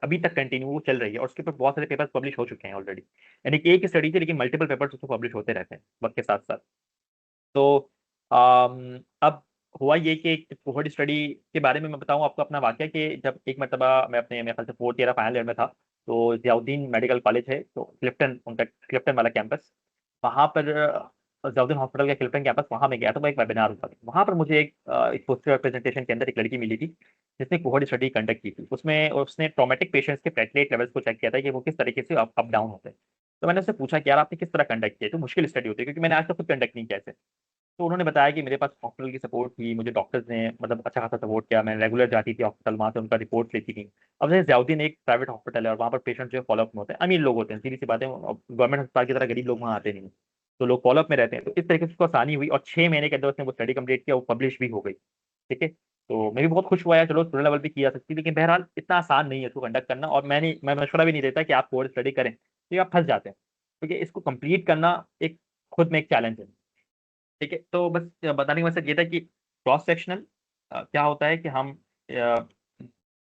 अभी तक कंटिन्यू चल रही है, और उसके ऊपर बहुत सारे पेपर्स पब्लिश हो चुके हैं ऑलरेडी। यानी कि एक स्टडी थी लेकिन मल्टीपल पेपर्स उसको पब्लिश होते रहते हैं वक्त के साथ साथ। तो अब हुआ ये कि कोहॉर्ट स्टडी के बारे में मैं बताऊं आपको अपना वाक्य, कि जब एक मरतबा मैं अपने मेरे ख्याल से फोर्थ ईयर फाइनल ईयर में था, तो जियाउद्दीन मेडिकल कॉलेज है तो क्लिफ्टन, उनका क्लिफ्टन वाला कैंपस, वहाँ पर जियाउद्दीन हॉस्पिटल का क्लिफ्टन कैंपस, वहाँ मैं गया था। वो एक वेबिनार होता था, वहाँ पर मुझे एक पोस्टर प्रेजेंटेशन के अंदर एक लड़की मिली थी जिसने कोहॉर्ट स्टडी कंडक्ट की थी। उसमें उसने ट्रॉमेटिक पेशेंट्स के प्लेटलेट लेवल्स को चेक किया था कि वो किस तरीके से अप डाउन होते हैं। तो मैंने उससे पूछा कि यार आपने किस तरह कंडक्ट किया, तो मुश्किल स्टडी होती है क्योंकि मैंने आज तक खुद कंडक्ट नहीं किया ऐसे। तो उन्होंने बताया कि मेरे पास हॉस्पिटल की सपोर्ट थी, मुझे डॉक्टर्स ने मतलब अच्छा खासा सपोर्ट किया, मैं रेगुलर जाती थी हॉस्पिटल, वहाँ से उनका रिपोर्ट लेती थी। अब जैसे जयाउद्दीन एक प्राइवेट हॉस्पिटल है और वहाँ पर पेशेंट जो है फॉलोअप में होते हैं, अमीर लोग होते हैं, सीधी सी बात है, गवर्नमेंट अस्पताल की तरह गरीब लोग वहाँ आते नहीं हैं। तो लोग फॉलोअप में रहते हैं, तो इस तरीके से उसको आसानी हुई और 6 महीने के अंदर उसने वो स्टडी कंप्लीट किया, वो पब्लिश भी हो गई। ठीक है, तो मैं भी बहुत खुश हुआ यार, चलो स्टूडेंट लेवल पे किया सकती, लेकिन बहरहाल इतना आसान नहीं है इसको कंडक्ट करना, और मैं मशवरा भी नहीं देता कि आप कोर्स स्टडी करें, तो आप फंस जाते हैं, क्योंकि इसको कंप्लीट करना एक खुद में एक चैलेंज है। ठीक है, तो बस बताने का मकसद ये था कि क्रॉस सेक्शनल क्या होता है कि हम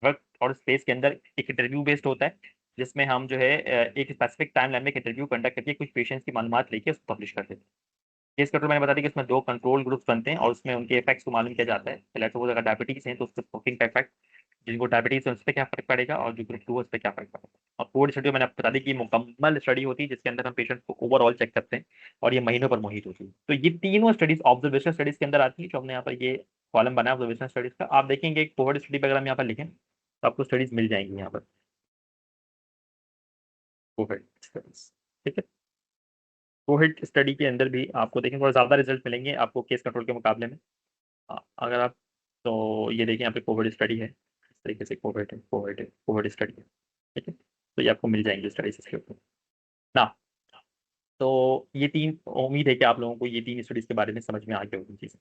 वर्क और स्पेस के अंदर एक इंटरव्यू बेस्ड होता है, जिसमें हम जो है एक स्पेसिफिक टाइम लाइन में एक इंटरव्यू कंडक्ट करके कुछ पेशेंट्स की मालूमात लेके उसको पब्लिश करते हैं। केस कंट्रोल मैंने बता दी कि इसमें 2 कंट्रोल ग्रुप्स बनते हैं और उसमें उनके इफेक्ट्स को मालूम किया जाता है। लेट्स सपोज अगर डायबिटीज है तो उसके स्मोकिंग का इफेक्ट, जिनको डायबिटीज है उस पर क्या फर्क पड़ेगा, और जो ग्रुप 2 है उस पर क्या फर्क पड़ेगा। और कोविड स्टडी मैंने आपको बता दी कि मुकम्मल स्टडी होती है जिसके अंदर हम पेशेंट को ओवरऑल चेक करते हैं, और ये महीनों पर मोहित होती है। तो ये तीनों स्टडीज ऑब्जर्वेशन स्टडीज के अंदर आती है, जो हमने यहाँ पर ये कॉलम बनाया ऑब्जर्वेशन स्टडीज का। आप देखेंगे कोविड स्टडी वगैरह हम यहाँ पर लिखें तो आपको स्टडीज मिल जाएंगी यहाँ पर, कोविड स्टडीज। ठीक है, कोविड स्टडी के अंदर भी आपको देखेंगे थोड़ा ज़्यादा रिजल्ट मिलेंगे आपको केस कंट्रोल के मुकाबले में। अगर आप, तो ये देखिए यहाँ पे कोविड स्टडी है, इस तरीके से कोविड है, कोविड है, कोविड स्टडी है। ठीक है, तो ये आपको मिल जाएंगे स्टडीज इसके ऊपर ना। तो ये तीन, उम्मीद है कि आप लोगों को ये तीन स्टडीज के बारे में समझ में आ गई होगी चीज़ें।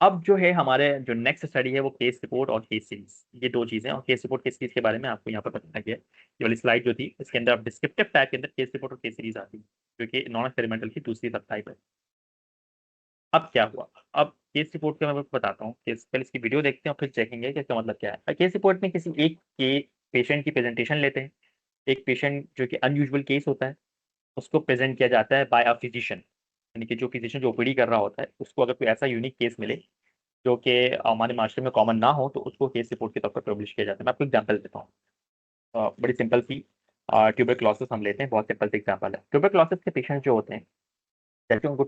अब जो है हमारे जो नेक्स्ट स्टडी है वो केस रिपोर्ट और केस सीरीज, ये दो चीजें। और केस रिपोर्ट केस सीरीज के बारे में आपको यहाँ पर बताया गया है। ये वाली स्लाइड जो थी इसके अंदर डिस्क्रिप्टिव टाइप के अंदर केस रिपोर्ट और केस सीरीज आती है, जो कि नॉन एक्सपेरिमेंटल की दूसरी सब टाइप है। अब क्या हुआ, अब केस रिपोर्ट का मैं आपको बताता हूँ। केस पहले इसकी वीडियो देखते हैं और फिर चेकेंगे कि इसका मतलब क्या है। केस रिपोर्ट में किसी एक के पेशेंट की प्रेजेंटेशन लेते हैं। एक पेशेंट जो कि अनयूजुअल केस होता है उसको प्रेजेंट किया जाता है बाय अ फिजिशियन, यानी कि जो फिजिशियन जो ओपीडी कर रहा होता है उसको अगर कोई ऐसा यूनिक केस मिले जो कि हमारे मास्टर में कॉमन ना हो, तो उसको केस रिपोर्ट के तौर पर पब्लिश किया जाता है। मैं आपको एग्जांपल देता हूँ, बड़ी सिंपल सी ट्यूबरक्लोसिस हम लेते हैं, बहुत सिंपल सी एग्जांपल है। ट्यूबरक्लोसिस के पेशेंट जो होते हैं, जैसे उनको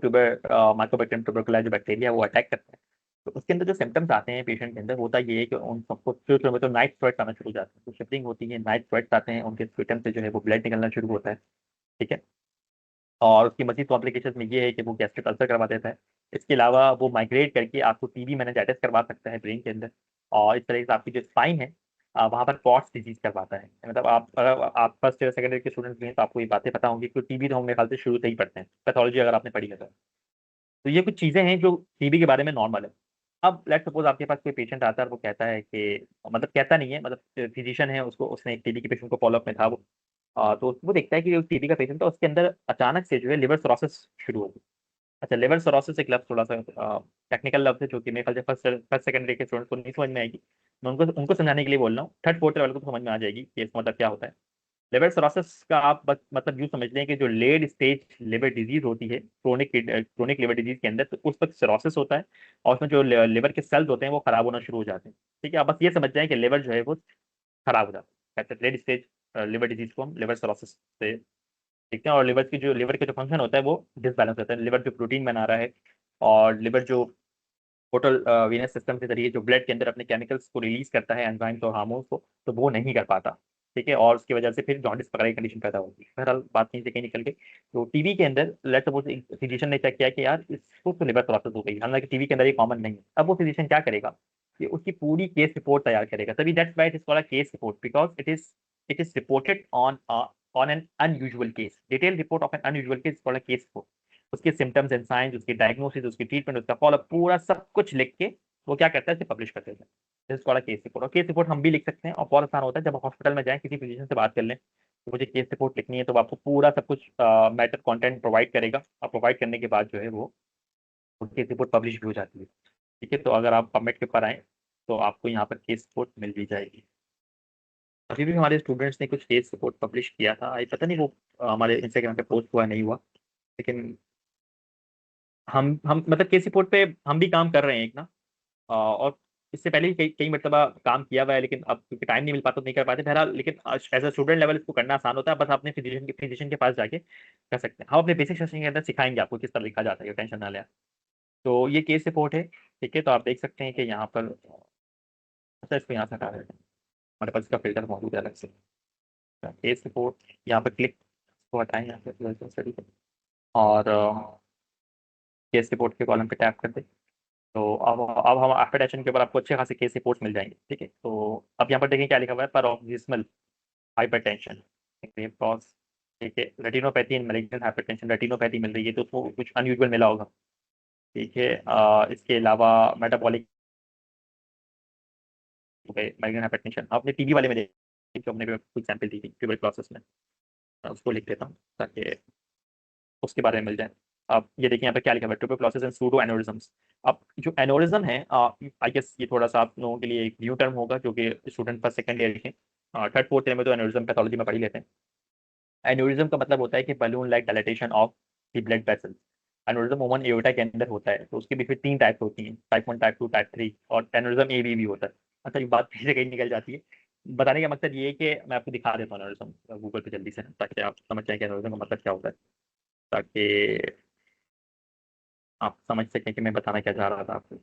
माइकोबैक्टीरियम ट्यूबरकुलाई जो बैक्टीरिया वो अटैक करता है, तो उसके अंदर जो सिम्टम्स आते हैं पेशेंट के अंदर, होता ये है कि उन सबको शुरू में तो नाइट स्वेट्स आना शुरू हो जाते हैं, तो शिवरिंग होती है, नाइट स्वेट्स आते हैं, उनके स्वेटम से जो है वो ब्लड निकलना शुरू होता है। ठीक है, और उसकी मजीद कॉम्प्लिकेशन में ये है कि वो गैस्ट्रिक अल्सर करवा देता है। इसके अलावा वो माइग्रेट करके आपको टीबी मेनिंजाइटिस करवा सकता है ब्रेन के अंदर, और इस तरह से आपकी जो स्पाइन है वहाँ पर पॉट्स डिजीज करवाता है। मतलब आप अगर आप फर्स्ट ईयर सेकंड ईयर के स्टूडेंट भी हैं तो आपको ये बातें पता होंगी, क्योंकि टीबी तो हम मेरे ख्याल से शुरू से ही पढ़ते हैं, पैथोलॉजी अगर आपने पढ़ी है तो ये कुछ चीज़ें हैं जो टीबी के बारे में नॉर्मल है। अब लेट सपोज आपके पास कोई पेशेंट आता है और वो कहता है कि, मतलब कहता नहीं है, मतलब फिजिशियन है, उसको उसने एक टीबी के पेशेंट को फॉलोअप में था वो, तो वो देखता है कि जो टीबी का पेशेंट था उसके अंदर अचानक से जो है लिवर सिरोसिस शुरू हो गई। अच्छा, लिवर सिरोसिस एक लफ्ज थोड़ा सा टेक्निकल लफ्ज है, जो कि मेरे ख्याल से फर्स्ट सेकंडरी के स्टूडेंट्स को नहीं समझ में आएगी। मैं उनको उनको समझाने के लिए बोल रहा हूँ, थर्ड फोर्थ वाले को तो समझ में आ जाएगी कि इसका मतलब क्या होता है। लिवर सिरोसिस का आप बस मतलब यूँ समझ लें कि जो लेट स्टेज लिवर डिजीज होती है, क्रोनिक लिवर डिजीज के अंदर, तो उस वक्त सिरोसिस होता है, और उसमें जो लिवर के सेल्स होते हैं वो खराब होना शुरू हो जाते हैं। ठीक है, आप बस ये समझ जाएं कि लिवर जो है वो खराब हो जाता है। लेट स्टेज लिवर डिजीज को हम लिवर सिरोसिस से देखते हैं। और लिवर का जो फंक्शन होता है वो डिसबैलेंस होता है। लिवर जो प्रोटीन बना रहा है, और लिवर जो टोटल वीनस सिस्टम के जरिए जो ब्लड के अंदर अपने केमिकल्स को रिलीज करता है, एंजाइम्स और हार्मोन्स को, तो वो नहीं कर पाता। ठीक है, और उसकी वजह से फिर जॉन्डिस वगैरह की कंडीशन पैदा होगी। बहरहाल बात कहीं से कहीं निकल गई। तो टीबी के अंदर लेट सपोज फिजिशियन ने चेक किया कि यार इसको तो लिवर सिरोसिस हो गई, हालांकि टीबी के अंदर ये कॉमन नहीं है। अब वो फिजिशियन क्या करेगा कि उसकी पूरी केस रिपोर्ट तैयार करेगा, तभी that's why it is called a case report, because it is reported on an unusual case. Detail report of N unusual case called a case report. उसके सिम्टम्स एंड साइंस, उसकी डायग्नोसिस, उसकी ट्रीटमेंट, उसका फॉलोअप, पूरा सब कुछ लिख के वो क्या करता है, इसे पब्लिश कर देता है। This called case report. और केस रिपोर्ट हम भी लिख सकते हैं, और बहुत आसान होता है। जब आप हॉस्पिटल में जाएं, किसी फिजिशियन से बात कर लें तो मुझे केस रिपोर्ट लिखनी है, तो वो आपको पूरा सब कुछ मैटर कंटेंट प्रोवाइड करेगा, और प्रोवाइड करने के बाद जो है वो केस रिपोर्ट पब्लिश भी हो जाती है। ठीक है, तो अगर आप पबमेड के ऊपर आए तो आपको यहाँ पर केस रिपोर्ट मिल भी जाएगी। अभी भी हमारे स्टूडेंट्स ने कुछ केस रिपोर्ट पब्लिश किया था, आई पता नहीं वो हमारे इंस्टाग्राम पे पोस्ट हुआ नहीं हुआ, लेकिन हम मतलब केस रिपोर्ट पे हम भी काम कर रहे हैं एक ना। और इससे पहले भी कई कई मरतबा काम किया हुआ है, लेकिन अब क्योंकि टाइम नहीं मिल पाता तो नहीं कर पाते। बहरहाल लेकिन एज अ स्टूडेंट लेवल इसको करना आसान होता है, बस अपने फिजिशियन के पास जाके कर सकते हैं। हम अपने बेसिक सेशन के अंदर सिखाएंगे आपको किस तरह लिखा जाता है, टेंशन ना लें। तो ये केस रिपोर्ट है। ठीक है, तो आप देख सकते हैं कि यहाँ पर अच्छा, इसको यहाँ से हटा देते हैं, हमारे पास इसका फिल्टर मौजूद है अलग से। केस रिपोर्ट यहाँ पर क्लिक, इसको हटाएं यहाँ से स्टडी और केस रिपोर्ट के कॉलम पे टैप कर दें। तो अब हम आफ्टर अटैचमेंट के ऊपर आपको अच्छे खासे केस रिपोर्ट्स मिल जाएंगे। ठीक है, तो अब यहाँ पर देखें क्या लिखा हुआ है, paroxysmal हाइपरटेंशन, कॉज, ठीक है, retinopathy and malignant hypertension, retinopathy मिल रही है तो उसको कुछ अनयूजुअल मिला होगा। ठीक है, इसके अलावा मेटाबॉलिक मैलिग्नेंट हाइपरटेंशन आपने टीबी वाले में देखी, जो हमने कुछ सैंपल दी थी ट्यूबरक्लोसिस में, उसको लिख देता हूँ ताकि उसके बारे में मिल जाए। अब ये देखिए यहाँ पे क्या लिखा हुआ है, ट्यूबरक्लोसिस एंड सूडो एनोरिज्म्स। अब जो एनोरिज्म है, आई गेस ये थोड़ा सा आप लोगों के लिए एक न्यू टर्म होगा, जो कि स्टूडेंट फर्स्ट सेकंड ईयर के, थर्ड फोर्थ ईयर में तो एनोरिज्म पैथोलॉजी में पढ़ ही लेते हैं। एनोरिज्म का मतलब होता है कि balloon like dilatation of the blood vessels. Aneurysm ओमन एओर्टा के अंदर होता है, तो उसकी भी फिर 3 टाइप होती हैं, टाइप 1, टाइप 2, टाइप 3, और एनोरिज्म ए भी होता है। अच्छा, ये बात कहीं से कहीं निकल जाती है। बताने का मकसद ये है कि मैं आपको दिखा देता हूँ एनोरिज्म गूगल पे जल्दी से, ताकि आप समझ जाएं कि एनोरिज्म का मतलब क्या होता है, ताकि आप समझ सकें कि मैं बताना क्या चाह रहा था आपको।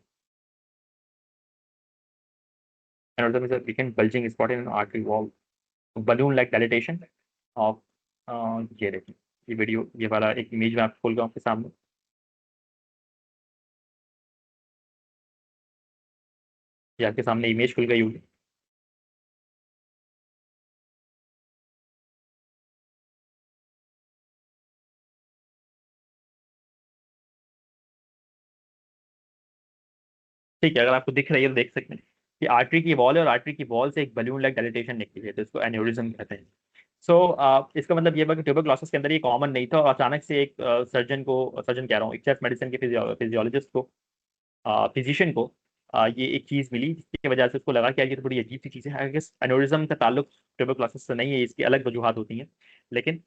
Aneurysm is a weakened bulging spot in an artery wall, balloon like dilatation of ये देखिए, ये वीडियो, ये वाला एक इमेज में आप खोल गया आपके सामने, ये आपके सामने इमेज खुल गई होगी। ठीक है, अगर आपको दिख रही है तो देख सकते हैं कि आर्टरी की वॉल है और आर्टरी की वॉल से एक बलून लाइक डायलिटेशन निकली है, तो इसको एन्यूरिज्म कहते हैं। सो इसका मतलब ये हुआ कि ट्यूबरक्लोसिस के अंदर ये कॉमन नहीं था, और अचानक से एक सर्जन को, सर्जन कह रहा हूँ, एक चेस्ट मेडिसिन के फिजियोलॉजिस्ट को, फिजिशियन को ये एक चीज़ मिली, जिसकी वजह से उसको लगा कि यार ये तो बड़ी अजीब सी चीज़ है। एन्यूरिज्म का ताल्लुक ट्यूबरक्लोसिस से नहीं है, इसकी अलग वजूहत होती हैं, लेकिन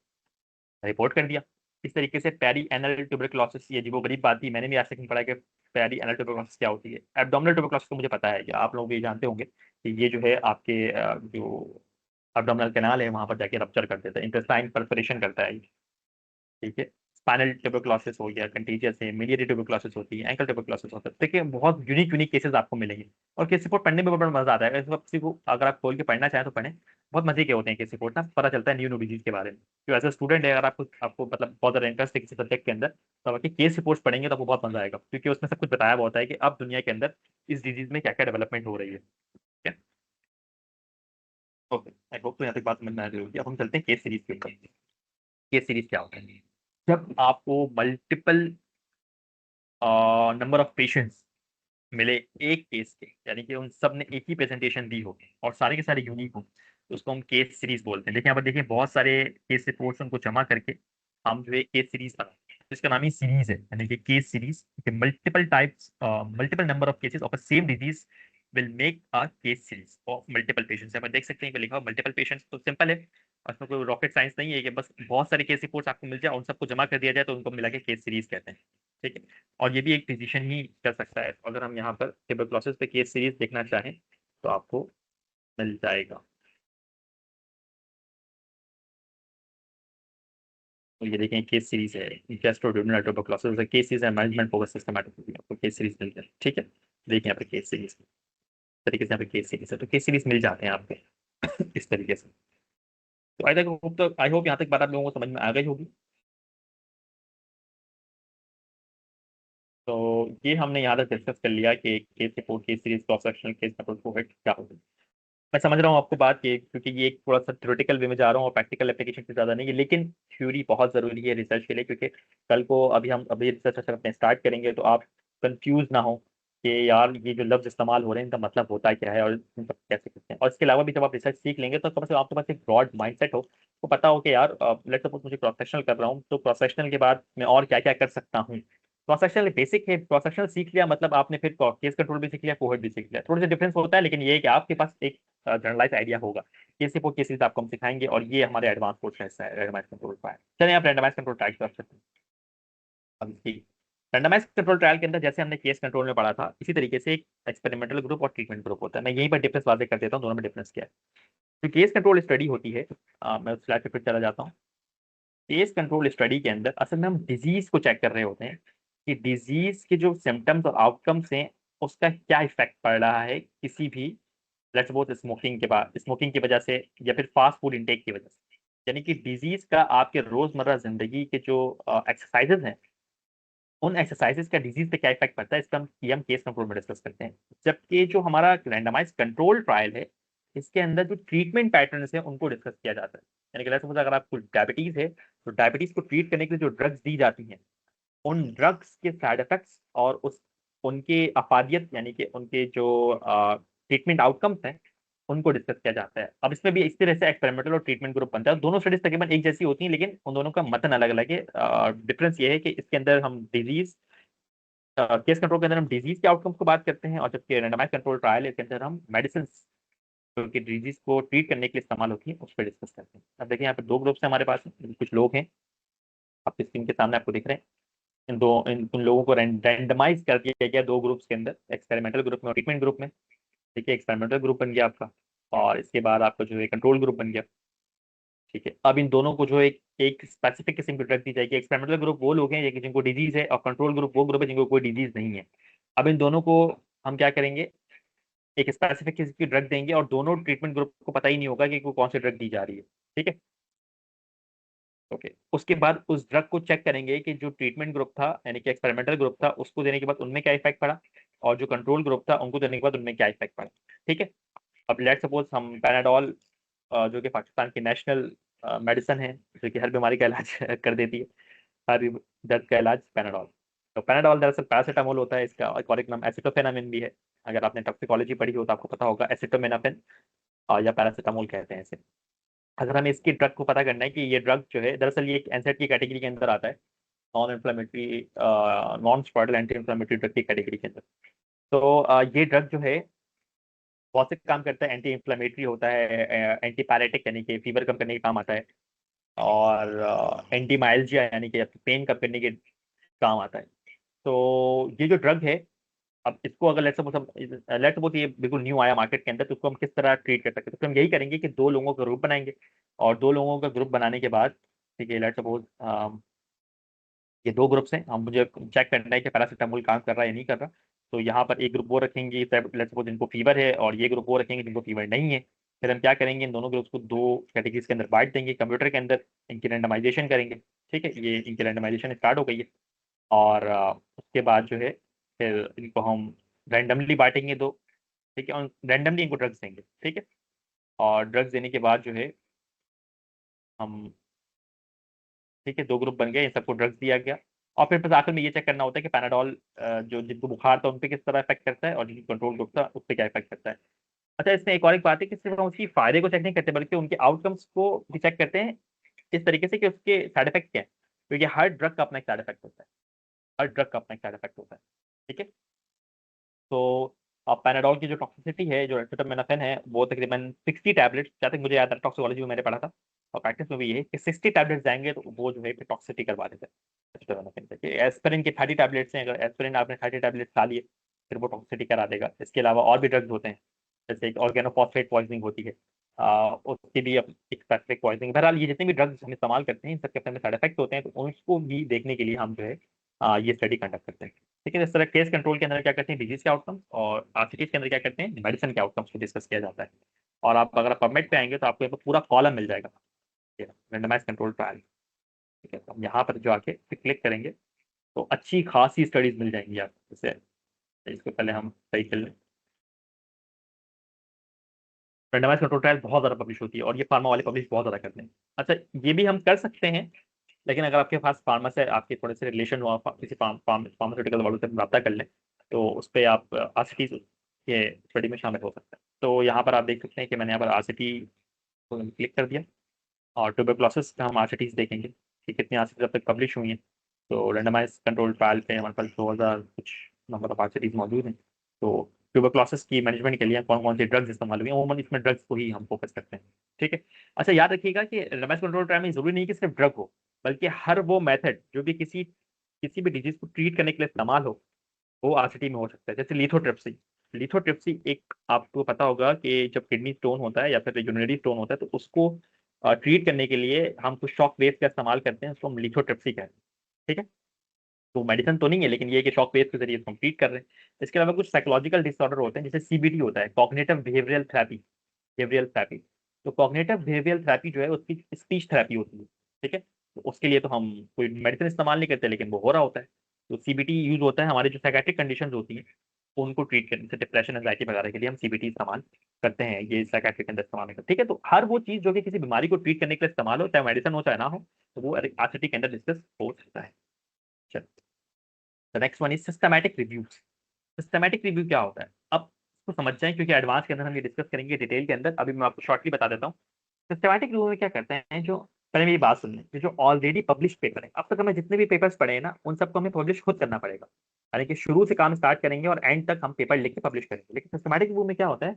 रिपोर्ट कर दिया। इस तरीके से पेरी एनल ट्यूबरक्लोसिस, ये वो गरीब बात थी, मैंने भी आज तक नहीं पढ़ा कि पेरी एनल ट्यूबरक्लोसिस क्या होती है। एब्डोमिनल ट्यूबरक्लोसिस तो मुझे पता है, कि आप लोग भी जानते होंगे कि ये जो है आपके जो एब्डोमिनल कैनाल है वहां पर जाके रप्चर कर देता है, इंटेस्टाइन परफोरेशन करता है। ठीक है, स्पाइनल ट्यूबरक्लोसिस हो गया, कंटीजियस है, मिलियरी ट्यूबरक्लोसिस होती है, एंकल ट्यूबरक्लोसिस होता है। देखिए बहुत यूनिक यूनिक केसेस आपको मिलेंगे, और केस रिपोर्ट पढ़ने में बड़ा मजा आता है। इस वक्त किसी को अगर आप खोल के पढ़ना चाहें तो पढ़ें, बहुत मजे के होते हैं केस रिपोर्ट ना, पता चलता है न्यू न्यू डिजीज के बारे में। तो एज ए स्टूडेंट है, अगर आपको आपको मतलब बहुत ज़्यादा इंटरेस्ट है किसी सब्जेक्ट के अंदर, तो आपकी केस रिपोर्ट्स पढ़ेंगे तो आपको बहुत मजा आएगा, क्योंकि उसमें सब कुछ बताया हुआ होता है कि अब दुनिया के अंदर इस डिजीज में क्या क्या डेवलपमेंट हो रही है। ठीक है, ओके, आई होप तो यहाँ तक बात समझ में आ रही होगी। अब हम चलते हैं केस सीरीज के ऊपर। केस सीरीज क्या होता है, जब आपको मल्टीपल नंबर ऑफ पेशेंट्स मिले एक केस के, यानी कि उन सब ने एक ही प्रेजेंटेशन दी हो और सारे के सारे यूनिक हो, तो उसको हम केस सीरीज बोलते हैं। देखिए यहाँ पर देखिए, बहुत सारे केस रिपोर्ट्स उनको जमा करके हम जो है केस सीरीज बनाते हैं, इसका नाम ही सीरीज है, यानी कि case series. Multiple types, multiple number of cases of a same disease will make a case series of multiple patients. यहाँ पर देख सकते हैं कि लिखा हुआ मल्टीपल पेशेंट्स, तो सिंपल है, उसमें कोई रॉकेट साइंस नहीं है, कि बस बहुत सारे केस रिपोर्ट्स आपको मिल जाए, उन सबको जमा कर दिया जाए तो उनको मिला के केस सीरीज कहते हैं। ठीक है, और ये भी एक फिजिशियन ही कर सकता है। अगर हम यहाँ पर ट्यूबरक्लोसिस पे केस सीरीज देखना चाहें तो आपको मिल जाएगा। तो ये देखें, केस सीरीज है, गैस्ट्रोड्यूोडेनल ट्यूबरक्लोसिस केस सीरीज है, मैनेजमेंट फोकस सिस्टमैटिक, आपको केस सीरीज मिल जाए। ठीक है, देखिए यहाँ पे केस सीरीज तरीके से, यहाँ पे केस सीरीज है, तो केस सीरीज मिल जाते हैं आपके इस तरीके से। तो आई होप यहाँ तक बात आप लोगों को समझ में आ गई होगी। तो ये हमने यहाँ तक डिस्कस कर लिया कि case report, case series, cross sectional case control क्या होता है। मैं समझ रहा हूँ आपको बात, ये क्योंकि ये एक थोड़ा सा थ्योरेटिकल वे में जा रहा हूँ और प्रैक्टिकल एप्लीकेशन से ज़्यादा नहीं है, लेकिन थ्योरी बहुत ज़रूरी है रिसर्च के लिए, क्योंकि कल को अभी रिसर्च अपने स्टार्ट करेंगे तो आप कंफ्यूज ना हो कि यार ये जो लफ्ज़ इस्तेमाल हो रहे हैं इनका मतलब होता क्या है और इनका कैसे करते हैं। और इसके अलावा भी जब आप रिसर्च सीख लेंगे तो कम से कम आपके पास एक ब्रॉड माइंडसेट हो, तो पता हो कि यार लेट्स सपोज मुझे क्रॉस सेक्शनल कर रहा हूँ, तो क्रॉस सेक्शनल के बाद मैं और क्या क्या कर सकता हूँ। क्रॉस सेक्शनल बेसिक है, क्रॉस सेक्शनल सीख लिया मतलब आपने फिर केस कंट्रोल भी सीख लिया, कोहेट भी सीख लिया। थोड़ा सा डिफरेंस होता है, लेकिन ये है कि आपके पास एक जनरलाइज आइडिया होगा। केस रिपोर्ट केसेस आपको हम सिखाएंगे, और ये हमारे एडवांस कोर्स का हिस्सा है, रैंडमाइज कंट्रोल ट्रायल। चलिए आप रैंडमाइज कंट्रोल ट्रायल की तरफ चलते हैं। अब इसकी रैंडमाइज कंट्रोल ट्रायल के अंदर जैसे हमने केस कंट्रोल में पढ़ा था, इसी तरीके से एक एक्सपेरिमेंटल ग्रुप और ट्रीटमेंट ग्रुप होता है। मैं यहीं पर डिफरेंस वादे कर देता हूँ, दोनों में डिफरेंस क्या है। जो केस कंट्रोल स्टडी होती है, मैं उस स्लाइड पे फिर चला जाता हूँ। केस कंट्रोल स्टडी के अंदर असल में हम डिजीज को चेक कर रहे होते हैं, कि डिजीज के जो सिम्टम्स और आउटकम्स हैं उसका क्या इफेक्ट पड़ रहा है किसी भी लेट्स सपोज स्मोकिंग की वजह से या फिर फास्ट फूड इंटेक की वजह से, यानी कि डिजीज का आपके रोजमर्रा जिंदगी के जो एक्सरसाइजेज हैं, उन एक्सरसाइजेज का डिजीज पे क्या इफेक्ट पड़ता है, इसका हम केस कंट्रोल में डिस्कस करते हैं। जबकि जो हमारा रैंडमाइज कंट्रोल ट्रायल है, इसके अंदर जो ट्रीटमेंट पैटर्न्स है उनको डिस्कस किया जाता है। यानी कि लेट्स सपोज अगर आपको डायबिटीज है, तो डायबिटीज को ट्रीट करने के लिए जो ड्रग्स दी जाती हैं, उन ड्रग्स के साइड इफेक्ट्स और उस उनके अफादियत, यानी कि उनके जो ट्रीटमेंट आउटकम्स हैं, उनको डिस्कस किया जाता है। अब इसमें भी इस तरह से एक्सपेरिमेंटल और ट्रीटमेंट ग्रुप बनता है। दोनों स्टडीज तकरीबन एक जैसी होती हैं, लेकिन उन दोनों का मतन अलग अलग है। डिफरेंस ये है कि इसके अंदर हम डिजीज केस कंट्रोल के अंदर हम डिजीज के आउटकम्स को बात करते हैं, और जबकि रैंडमाइज कंट्रोल ट्रायल है, इसके अंदर हम मेडिसिन जो कि डिजीज को ट्रीट करने के लिए इस्तेमाल होती है उस पर डिस्कस करते हैं। अब देखिए यहाँ पे दो ग्रुप्स हैं हमारे पास, कुछ लोग हैं, आपकी स्क्रीन के सामने आपको दिख रहे हैं। इन लोगों को रैंडमाइज कर दिया गया दो ग्रुप्स के अंदर, एक्सपेरिमेंटल ग्रुप में और ट्रीटमेंट ग्रुप में। देखिए एक्सपेरिमेंटल ग्रुप बन गया आपका, और इसके बाद आपका जो है कंट्रोल ग्रुप बन गया। ठीक है, अब इन दोनों को जो एक एक स्पेसिफिक किस्म की ड्रग दी जाएगी। एक्सपेरिमेंटल ग्रुप वो लोग हैं ये कि जिनको डिजीज है, और कंट्रोल ग्रुप वो ग्रुप है जिनको कोई डिजीज नहीं है। अब इन दोनों को हम क्या करेंगे, एक स्पेसिफिक किस्म की ड्रग देंगे, और दोनों ट्रीटमेंट ग्रुप को पता ही नहीं होगा कि कौन सी ड्रग दी जा रही है। ठीक है, ओके। उसके बाद उस ड्रग को चेक करेंगे कि जो ट्रीटमेंट ग्रुप था, यानी कि एक्सपेरिमेंटल ग्रुप था, उसको देने के बाद उनमें क्या इफेक्ट पड़ा, और जो कंट्रोल ग्रुप था उनको देने के बाद उनमें क्या इफेक्ट पड़ा। ठीक है, अब लेट सपोज हम पैनाडोल, जो कि पाकिस्तान की नेशनल मेडिसिन है, जो कि हर बीमारी का इलाज कर देती है, हर दर्द का इलाज पैनाडोल। तो पैनाडोल दरअसल पैरासीटामोल होता है, इसका एक और एक नाम एसिटोफेनामिन भी है। अगर आपने टॉक्सिकोलॉजी पढ़ी हो तो आपको पता होगा, एसिटोमेनाफिन या पैरासीटामोल कहते हैं इसे। अगर हमें इसकी ड्रग को पता करना है कि ये ड्रग जो है, दरअसल ये एक एनसेड की कैटेगरी के अंदर आता है, non inflammatory non steroidal anti inflammatory drug की कैटेगरी के अंदर। तो ये ड्रग जो है बहुत से काम करता है, एंटी इन्फ्लेमेटरी होता है, एंटी पैरेटिक यानी कि फीवर कम करने के काम आता है, और एंटी माइल्जिया यानी कि पेन कम करने के काम आता है। तो ये जो ड्रग है, अब इसको अगर लेट्स सपोज ये बिल्कुल न्यू आया मार्केट के अंदर, तो उसको हम किस तरह ट्रीट कर सकते हैं, तो हम यही करेंगे कि दो लोगों का ग्रुप बनाएंगे, और दो लोगों का ग्रुप बनाने के बाद, ठीक है, लेट्स सपोज ये दो ग्रुप्स हैं, हम मुझे चेक करना है कि पैरासीटामोल काम कर रहा है या नहीं कर रहा। तो यहाँ पर एक ग्रुप वो रखेंगे लेट्स सपोज जिनको फीवर है, और ये ग्रुप वो रखेंगे जिनको फीवर नहीं है। फिर हम क्या करेंगे, इन दोनों ग्रुप्स को दो कैटेगरीज के अंदर बांट देंगे, कंप्यूटर के अंदर इनकी रैंडमाइजेशन करेंगे। ठीक है, ये इनकी रैंडमाइजेशन स्टार्ट हो गई है, और उसके बाद जो है फिर इनको हम रैंडमली बांटेंगे दो। ठीक है, और रैंडमली इनको ड्रग्स देंगे। ठीक है, और ड्रग्स देने के बाद जो है हम, ठीक है, दो ग्रुप बन गए, इन सबको ड्रग्स दिया गया। और फिर बस आखिर में ये चेक करना होता है कि पैनाडोल जो जिनको बुखार था उन पे किस तरह इफेक्ट करता है, और जिनको कंट्रोल ग्रुप था उस पर क्या इफेक्ट करता है। अच्छा, इसमें एक और एक बात है कि सिर्फ हम उसकी फायदे को चेक नहीं करते, बल्कि उनके आउटकम्स को भी चेक करते हैं, इस तरीके से कि उसके साइड इफेक्ट क्या है, क्योंकि हर ड्रग का अपना एक साइड इफेक्ट होता है। हर ड्रग का अपना एक साइड इफेक्ट होता है। ठीक है, तो अब पैनाडोल की जो टॉक्सिसिटी है, जो एसिटामिनोफेन है, वो तकरीबन 60 टैबलेट्स, जहाँ तक मुझे याद है टॉक्सिकोलॉजी में मैंने पढ़ा था, और प्रैक्टिस में भी ये है कि 60 टैबलेट्स जाएंगे तो वो जो है टॉक्सिसिटी करवा देते हैं एसिटामिनोफेन से। कि एस्पिरिन के 30 टैबलेट्स हैं, अगर एस्पिरिन आपने 30 टैबलेट्स खा लिए, फिर वो टॉक्सिसिटी करा देगा। इसके अलावा और भी ड्रग्स होते हैं, जैसे एक ऑर्गेनोफॉस्फेट पॉइजनिंग होती है, उसकी भी एक स्पेसिफिक पॉइजनिंग। बहरहाल ये जितने भी ड्रग्स हम इस्तेमाल करते हैं, इन सबके अपने साइड इफेक्ट होते हैं, तो उसको भी देखने के लिए हम जो है ये स्टडी कंडक्ट करते हैं। ठीक है, इस तरह केस कंट्रोल के अंदर क्या करते हैं, डिजीज के आउटकम्स, और आरसीटीज के अंदर क्या करते हैं, मेडिसिन के आउटकम्स को डिस्कस किया जाता है। और आप अगर पबमेड पे आएंगे तो आपको यहाँ पर पूरा कॉलम मिल जाएगा, रेंडमाइज कंट्रोल ट्रायल। ठीक है, तो हम यहाँ पर जो आके क्लिक करेंगे तो अच्छी खासी स्टडीज मिल जाएंगी आपको। जैसे इसको पहले हम सही कर लें, रेंडमाइज कंट्रोल ट्रायल बहुत ज़्यादा पब्लिश होती है, और ये फार्मा वाले पब्लिश बहुत ज़्यादा करते हैं। अच्छा, ये भी हम कर सकते हैं, लेकिन अगर आपके पास फार्मा से आपके थोड़े से रिलेशन हो, आप किसी फार्मास्यूटिकल वालों से रब्ता कर लें, तो उस पर आप आरसीटी के स्टडी में शामिल हो सकते हैं। तो यहाँ पर आप देख सकते हैं कि मैंने यहाँ पर आरसीटी को क्लिक कर दिया, और ट्यूबरक्लोसिस पे हम आरसीटीज देखेंगे कि कितनी आरसीटीज अब तक पब्लिश हुई हैं। तो रेंडमाइज कंट्रोल ट्रायल पे हमारे पास 2000 कुछ नंबर ऑफ आरसीटीज मौजूद हैं। तो ट्यूबरक्लोसिस की मैनेजमेंट के लिए कौन कौन सी ड्रग्स इस्तेमाल हुई हैं, अमूमन इसमें ड्रग्स को ही हम फोकस करते हैं। ठीक है, अच्छा याद रखिएगा कि रेंडमाइज कंट्रोल ट्रायल में जरूरी नहीं कि सिर्फ ड्रग हो, बल्कि हर वो मेथड जो भी किसी किसी भी डिजीज को ट्रीट करने के लिए इस्तेमाल हो, वो आरसीटी में हो सकता है। जैसे लिथोट्रिप्सी, लिथोट्रिप्सी एक आपको पता होगा कि जब किडनी स्टोन होता है या फिर यूरिनरी स्टोन होता है, तो उसको ट्रीट करने के लिए हम कुछ शॉक वेव का इस्तेमाल करते हैं, उसको हम लिथोट्रिप्सी कहते हैं। ठीक है, तो मेडिसिन तो नहीं है, लेकिन ये है कि शॉक वेव के जरिए हम ट्रीट कर रहे हैं। इसके अलावा कुछ साइकोलॉजिकल डिसऑर्डर होते हैं, जैसे सीबीटी होता है, cognitive behavioural therapy, behavioural therapy. तो कॉग्निटिव बिहेवियरल थेरेपी जो है उसकी स्पीच थेरेपी होती है। ठीक है, तो उसके लिए तो हम कोई मेडिसिन इस्तेमाल नहीं करते, लेकिन वो हो रहा होता है। तो सीबीटी यूज होता है हमारी जो साइकेट्रिक कंडीशन होती हैं उनको ट्रीट करने, जैसे डिप्रेशन एंजाइटी वगैरह के लिए हम सीबीटी इस्तेमाल करते हैं, ये साइकेट्रिक के अंदर इस्तेमाल करते हैं। ठीक है, तो हर वो चीज जो कि किसी बीमारी को ट्रीट करने के लिए इस्तेमाल हो, चाहे मेडिसिन हो चाहे ना हो, तो वो आरसीटी के अंदर डिस्कस हो सकता है। चलो, the next one is systematic review. Systematic review क्या होता है, अब इसको समझ जाएं, क्योंकि एडवांस के अंदर हम ये डिस्कस करेंगे डिटेल के अंदर। अभी मैं आपको शॉर्टली बता देता हूँ। सिस्टमैटिक रिव्यू में क्या करते हैं, जो पहले मेरी बात सुन लें, जो ऑलरेडी पब्लिश पेपर है, अब तक हमें जितने भी पेपर्स पढ़े हैं ना, उन सबको हमें पब्लिश खुद करना पड़ेगा। यानी कि शुरू से काम स्टार्ट करेंगे और एंड तक हम पेपर लिख के पब्लिश करेंगे। लेकिन सिस्टमैटिक रिव्यू में क्या होता है,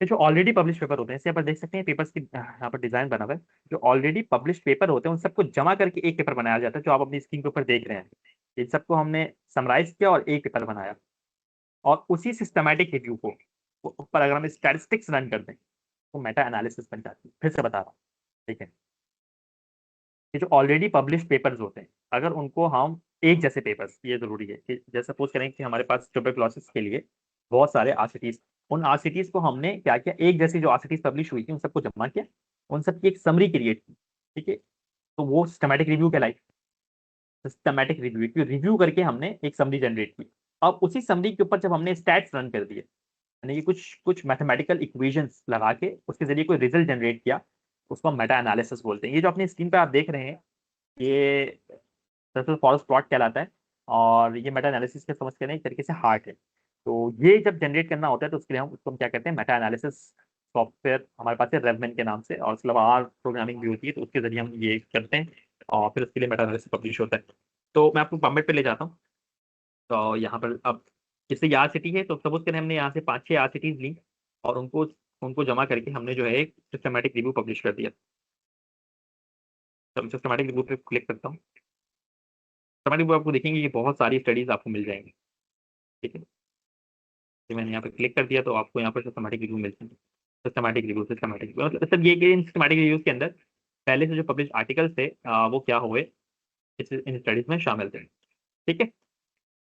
ये जो ऑलरेडी पब्लिश पेपर होते हैं, जैसे यहाँ पर देख सकते हैं पेपर्स की यहाँ पर डिजाइन बना हुआ है, जो ऑलरेडी पब्लिश पेपर होते हैं उन सबको जमा करके एक पेपर बनाया जाता है, जो आप अपनी स्क्रीन के ऊपर देख रहे हैं। इन सबको हमने समराइज किया और एक पेपर बनाया। और उसी सिस्टमैटिक रिव्यू को ऊपर अगर हम स्टैटिस्टिक्स रन कर दें तो मेटा एनालिसिस बन जाती है। फिर से बता रहा हूँ, ठीक है, ये जो ऑलरेडी पब्लिश पेपर्स होते हैं, अगर उनको हम एक जैसे पेपर्स, ये जरूरी है कि जैसे सपोज करें कि हमारे पास ट्यूबरक्लोसिस के लिए बहुत सारे आरसीटीज, उन आरसीटीज को हमने क्या किया, एक जैसी जो आरसीटीज पब्लिश हुई थी उन सबको जमा किया, उन सबकी एक समरी क्रिएट की। ठीक है, तो वो सिस्टमैटिक रिव्यू कहलाई। सिस्टमैटिक रिव्यू रिव्यू करके हमने एक समरी जनरेट की। अब उसी समरी के ऊपर जब हमने स्टैट्स रन कर दिए, यानी कि कुछ कुछ मैथमेटिकल इक्वेशंस लगा के उसके जरिए कोई रिजल्ट जनरेट किया, उसको हम मेटा एनालिसिस बोलते हैं। ये जो अपनी स्क्रीन पे आप देख रहे हैं, ये दरअसल फॉरेस्ट प्लॉट कहलाता है, और ये मेटा एनालिसिस के समझ के ना एक तरीके से हार्ट है। तो ये जब जनरेट करना होता है तो उसके लिए हम उसको हम क्या कहते हैं, मेटा एनालिसिस सॉफ्टवेयर हमारे पास है रेवमेन के नाम से, और उसके अलावा आर प्रोग्रामिंग भी होती है, तो उसके जरिए हम ये करते हैं और फिर उसके लिए मेटा एनालिसिस पब्लिश होता है। तो मैं आपको पबमेड पे ले जाता हूँ। तो यहाँ पर अब जैसे ये आर सिटी है, तो सपोज करें हमने यहाँ से 5-6 आर सिटीज ली और उनको उनको जमा करके हमने जो है एक सिस्टमैटिक रिव्यू पब्लिश कर दिया। तो मैं सिस्टमैटिक रिव्यू पे क्लिक करता हूँ। सिस्टमैटिक रिव्यू आपको देखेंगे कि बहुत सारी स्टडीज आपको मिल जाएंगी। ठीक है, तो मैंने यहाँ पे क्लिक कर दिया तो आपको यहाँ पर सिस्टमैटिक रिव्यू मिलते हैं। सिस्टमैटिक रिव्यू मतलब सब ये कि इन सिस्टमैटिक रिव्यूज के अंदर पहले से जो पब्लिश आर्टिकल्स थे वो क्या हुए, इन स्टडीज में शामिल थे। ठीक है,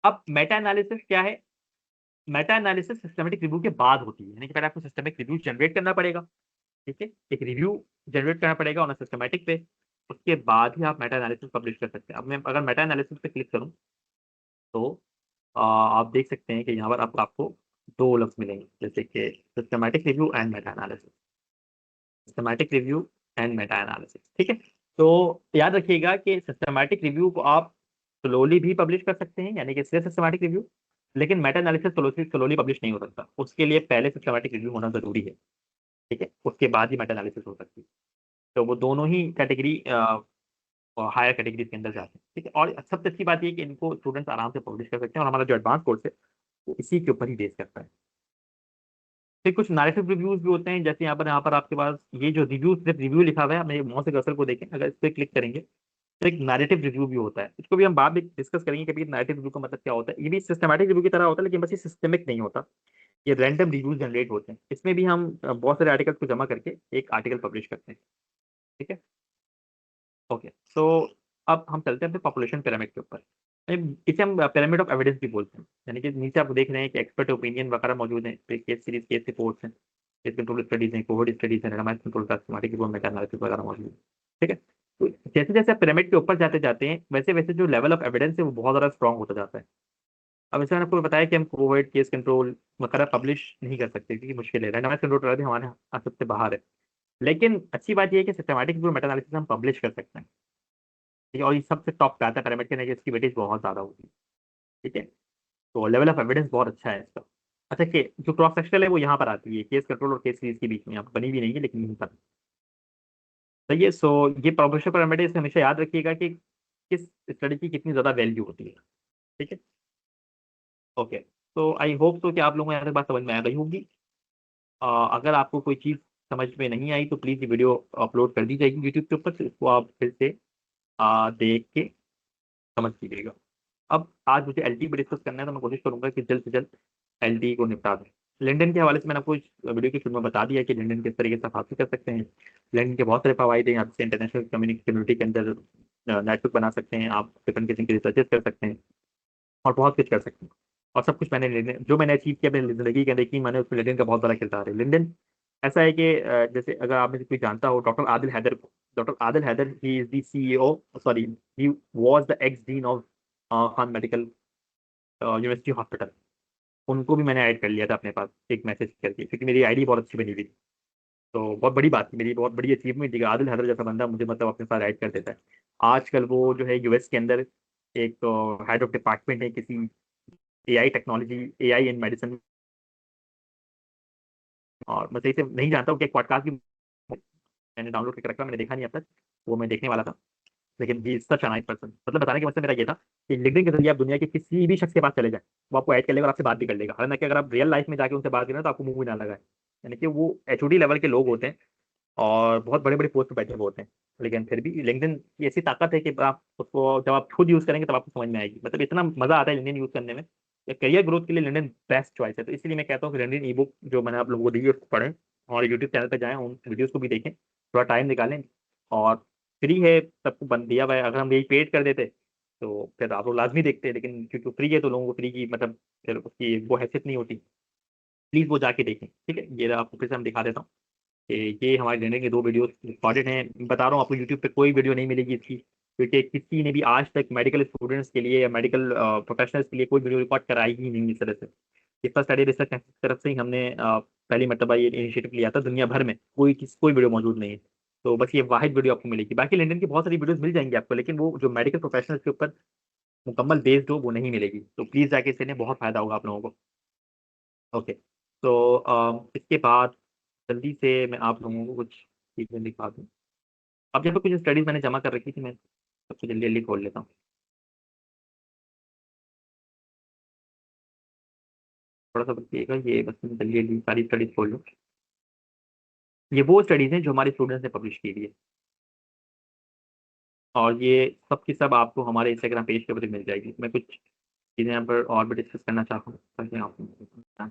अब मेटा एनालिसिस क्या है, मेटा एनालिसिस सिस्टमैटिक रिव्यू के बाद होती है, यानी कि पहले आपको सिस्टमिक रिव्यू जनरेट करना पड़ेगा। ठीक है, एक रिव्यू जनरेट करना पड़ेगा ऑन सिस्टमैटिक पे, उसके बाद ही आप मेटा एनालिसिस पब्लिश कर सकते हैं। अब मैं अगर मेटा एनालिसिस पे क्लिक करूं तो आप देख सकते हैं कि यहाँ पर आपको दो लफ्ज मिलेंगे, जैसे कि systematic review and Meta analysis, systematic review and Meta analysis. ठीक है, तो याद रखिएगा कि सिस्टमैटिक रिव्यू को आप स्लोली भी पब्लिश कर सकते हैं, यानी कि सिस्टमैटिक रिव्यू, लेकिन मेटा एनालिसिस स्लोली पब्लिश नहीं हो सकता, उसके लिए पहले सिस्टमैटिक रिव्यू होना जरूरी है। ठीक है, उसके बाद ही मेटा एनालिसिस हो सकती है। तो वो दोनों ही कैटेगरी हायर कैटेगरीज के अंदर जाते हैं। ठीक है, और सबसे अच्छी बात ये है कि इनको स्टूडेंट्स आराम से पब्लिश कर सकते हैं, और हमारा जो एडवांस कोर्स है वो इसी के ऊपर ही बेस करता है। फिर कुछ नैरेटिव रिव्यूज भी होते हैं, जैसे यहाँ पर आपके पास ये जो रिव्यू, सिर्फ रिव्यू लिखा हुआ है, आप मेरे माउस के कर्सर को देखें, अगर इस पर क्लिक करेंगे तो एक नैरेटिव रिव्यू भी होता है। इसको भी हम बाद में डिस्कस करेंगे कि नैरेटिव रिव्यू का मतलब क्या होता है। ये भी सिस्टमैटिक रिव्यू की तरह होता है, लेकिन बस ये सिस्टमिक नहीं होता, ये रैंडम रिव्यूज जनरेट होते हैं। इसमें भी हम बहुत सारे आर्टिकल्स को जमा करके एक आर्टिकल पब्लिश करते हैं। ठीक है, ओके, सो अब हम चलते हैं अपने पॉपुलेशन पिरामिड के ऊपर। इसे हम पिरामिड ऑफ एविडेंस भी बोलते हैं, यानी कि नीचे आप देख रहे हैं कि एक्सपर्ट ओपिनियन वगैरह मौजूद है, केस सीरीज, केस रिपोर्ट्स हैं, केस कंट्रोल स्टडीज हैं, कोहोर्ट स्टडीज हैं, randomised control systematic review, Meta analysis वगैरह मौजूद है। ठीक है, तो जैसे जैसे आप पिरामिड के ऊपर जाते जाते हैं, वैसे वैसे जो लेवल ऑफ एविडेंस है वो बहुत ज़्यादा स्ट्रॉन्ग होता जाता है। अब इसमें मैंने आपको बताया कि हम कोहोर्ट, केस कंट्रोल वगैरह पब्लिश नहीं कर सकते क्योंकि मुश्किल है, रेंडमाइज्ड कंट्रोल भी हमारे सबसे बाहर है। लेकिन अच्छी बात यह है कि सिस्टमैटिक रिव्यू, मेटा एनालिसिस हम पब्लिश कर सकते हैं। ठीक है, और ये सबसे टॉप पे आता है पिरामिड के, इसकी वेटेज बहुत ज़्यादा होती है। ठीक है, तो लेवल ऑफ एविडेंस बहुत अच्छा है इसका। अच्छा, के जो क्रॉस सेक्शनल है वो यहाँ पर आती है, केस कंट्रोल और केस सीरीज के बीच में, यहाँ पर बनी भी नहीं है लेकिन यहीं पर। सही है, सो ये प्रोपोर्शनल पैरामीटर इसे हमेशा याद रखिएगा कि किस स्टडी की कितनी ज़्यादा वैल्यू होती है। ठीक है, ओके, तो आई होप तो कि आप लोगों को यहाँ तक बात समझ में आ गई होगी। अगर आपको कोई चीज़ समझ में नहीं आई तो प्लीज़ ये वीडियो अपलोड कर दी जाएगी यूट्यूब के ऊपर, तो इसको आप फिर से देख के समझ लीजिएगा। अब आज मुझे एल टी भी डिस्कस करना है, तो मैं कोशिश करूंगा कि जल्द से जल्द एल टी को निपटा दें। लिंक्डइन के हवाले से मैंने आपको इस वीडियो के शुरू में बता दिया कि लिंक्डइन किस तरीके से आप हासिल कर सकते हैं। लिंक्डइन के बहुत सारे फायदे हैं, आपसे इंटरनेशनल कम्युनिटी के अंदर नेटवर्क बना सकते हैं, आप डिफरेंट किस्म के रिसर्चेस कर सकते हैं और बहुत कुछ कर सकते हैं। और सब कुछ मैंने जो मैंने अचीव किया अपनी जिंदगी के अंदर की, मैंने उसमें लिंक्डइन का बहुत बड़ा किरदार है। लिंक्डइन ऐसा है कि जैसे अगर आप में से कोई जानता हो डॉक्टर आदिल हैदर को, doctor Adil Haider he is the CEO, sorry, he was the ex dean of Khan medical university hospital. उनको भी मैंने ऐड कर लिया था अपने पास एक मैसेज करके, क्योंकि मेरी आईडी बहुत अच्छी बनी हुई थी। तो बहुत बड़ी बात थी, मेरी बहुत बड़ी अचीवमेंट थी कि आदिल हैदर जैसा बंदा मुझे मतलब अपने साथ ऐड कर देता है। आजकल वो जो है यूएस के अंदर एक हेड ऑफ डिपार्टमेंट है किसी एआई टेक्नोलॉजी, एआई इन मेडिसिन। और मैं सही से नहीं जानता हूँ कि एक पॉडकास्ट भी मैंने डाउनलोड करके रखा, मैंने देखा नहीं अब तक, वो मैं देखने वाला था। लेकिन ही सच अ नाइस पर्सन, मतलब बताने का मतलब मेरा ये था कि लिंक्डइन के जरिए आप दुनिया के किसी भी शख्स के पास चले जाएं, वो आपको ऐड कर लेगा और आपसे बात भी कर लेगा। हालांकि अगर आप रियल लाइफ में जाके उनसे बात करें तो आपको मुंह भी ना लगाए, यानी कि वो एचओडी लेवल के लोग होते हैं और बहुत बड़े बड़े पोस्ट पर बैठे हुए होते हैं। लेकिन फिर भी लिंक्डइन की ऐसी ताकत है कि आप उसको जब आप खुद यूज करेंगे तब आपको समझ में आएगी, मतलब इतना मजा आता है लिंक्डइन यूज करने में। करियर ग्रोथ के लिए लिंक्डइन बेस्ट चॉइस है। तो इसलिए मैं कहता हूँ कि लिंक्डइन ई बुक जो मैंने आप लोगों को दी है उसको पढ़ें और यूट्यूब चैनल पर जाएं, उन वीडियोस को भी देखें, थोड़ा टाइम निकालें। और फ्री है, सबको बंद दिया हुआ है। अगर हम यही पेड कर देते तो फिर आप लोग लाजमी देखते, लेकिन क्योंकि फ्री है तो लोगों को फ्री की मतलब फिर उसकी वो हैसियत नहीं होती। प्लीज वो जाके देखें, ठीक है। ये आपको फिर से हम दिखा देता हूँ कि ये हमारे जनरल के 2 वीडियो रिकॉर्डेड हैं। बता रहा हूँ आपको यूट्यूब पे कोई वीडियो नहीं मिलेगी इसकी, क्योंकि किसी ने भी आज तक मेडिकल स्टूडेंट्स के लिए या मेडिकल प्रोफेशनल्स के लिए कोई वीडियो रिकॉर्ड कराई ही नहीं इस तरह से। ये फर्स्ट स्टडी रिसर्च की तरफ से ही हमने पहली मरतबा ये इनिशिएटिव लिया था। दुनिया भर में कोई वीडियो मौजूद नहीं है। तो बस ये वाहिद वीडियो आपको मिलेगी, बाकी लंदन की बहुत सारी वीडियोस मिल जाएंगी आपको, लेकिन वो जो मेडिकल प्रोफेशनल्स के ऊपर मुकम्मल बेस्ड हो वो नहीं मिलेगी। तो प्लीज़ जाके इससे बहुत फायदा होगा आप लोगों को। ओके। तो इसके बाद जल्दी से मैं आप लोगों को कुछ चीज़ें दिखा दूँ। अब यहाँ पे कुछ स्टडीज मैंने जमा कर रखी थी, मैं सबसे जल्दी जल्दी खोल लेता हूँ। थोड़ा सा बचिएगा, ये बस मैं जल्दी जल्दी सारी स्टडीज खोल लूँ। ये वो स्टडीज हैं जो हमारे स्टूडेंट्स ने पब्लिश की हुई है, और ये सब की सब आपको हमारे इंस्टाग्राम पेज के ऊपर मिल जाएगी। मैं कुछ चीज़ें यहाँ पर और भी डिस्कस करना चाहता हूँ ताकि आप,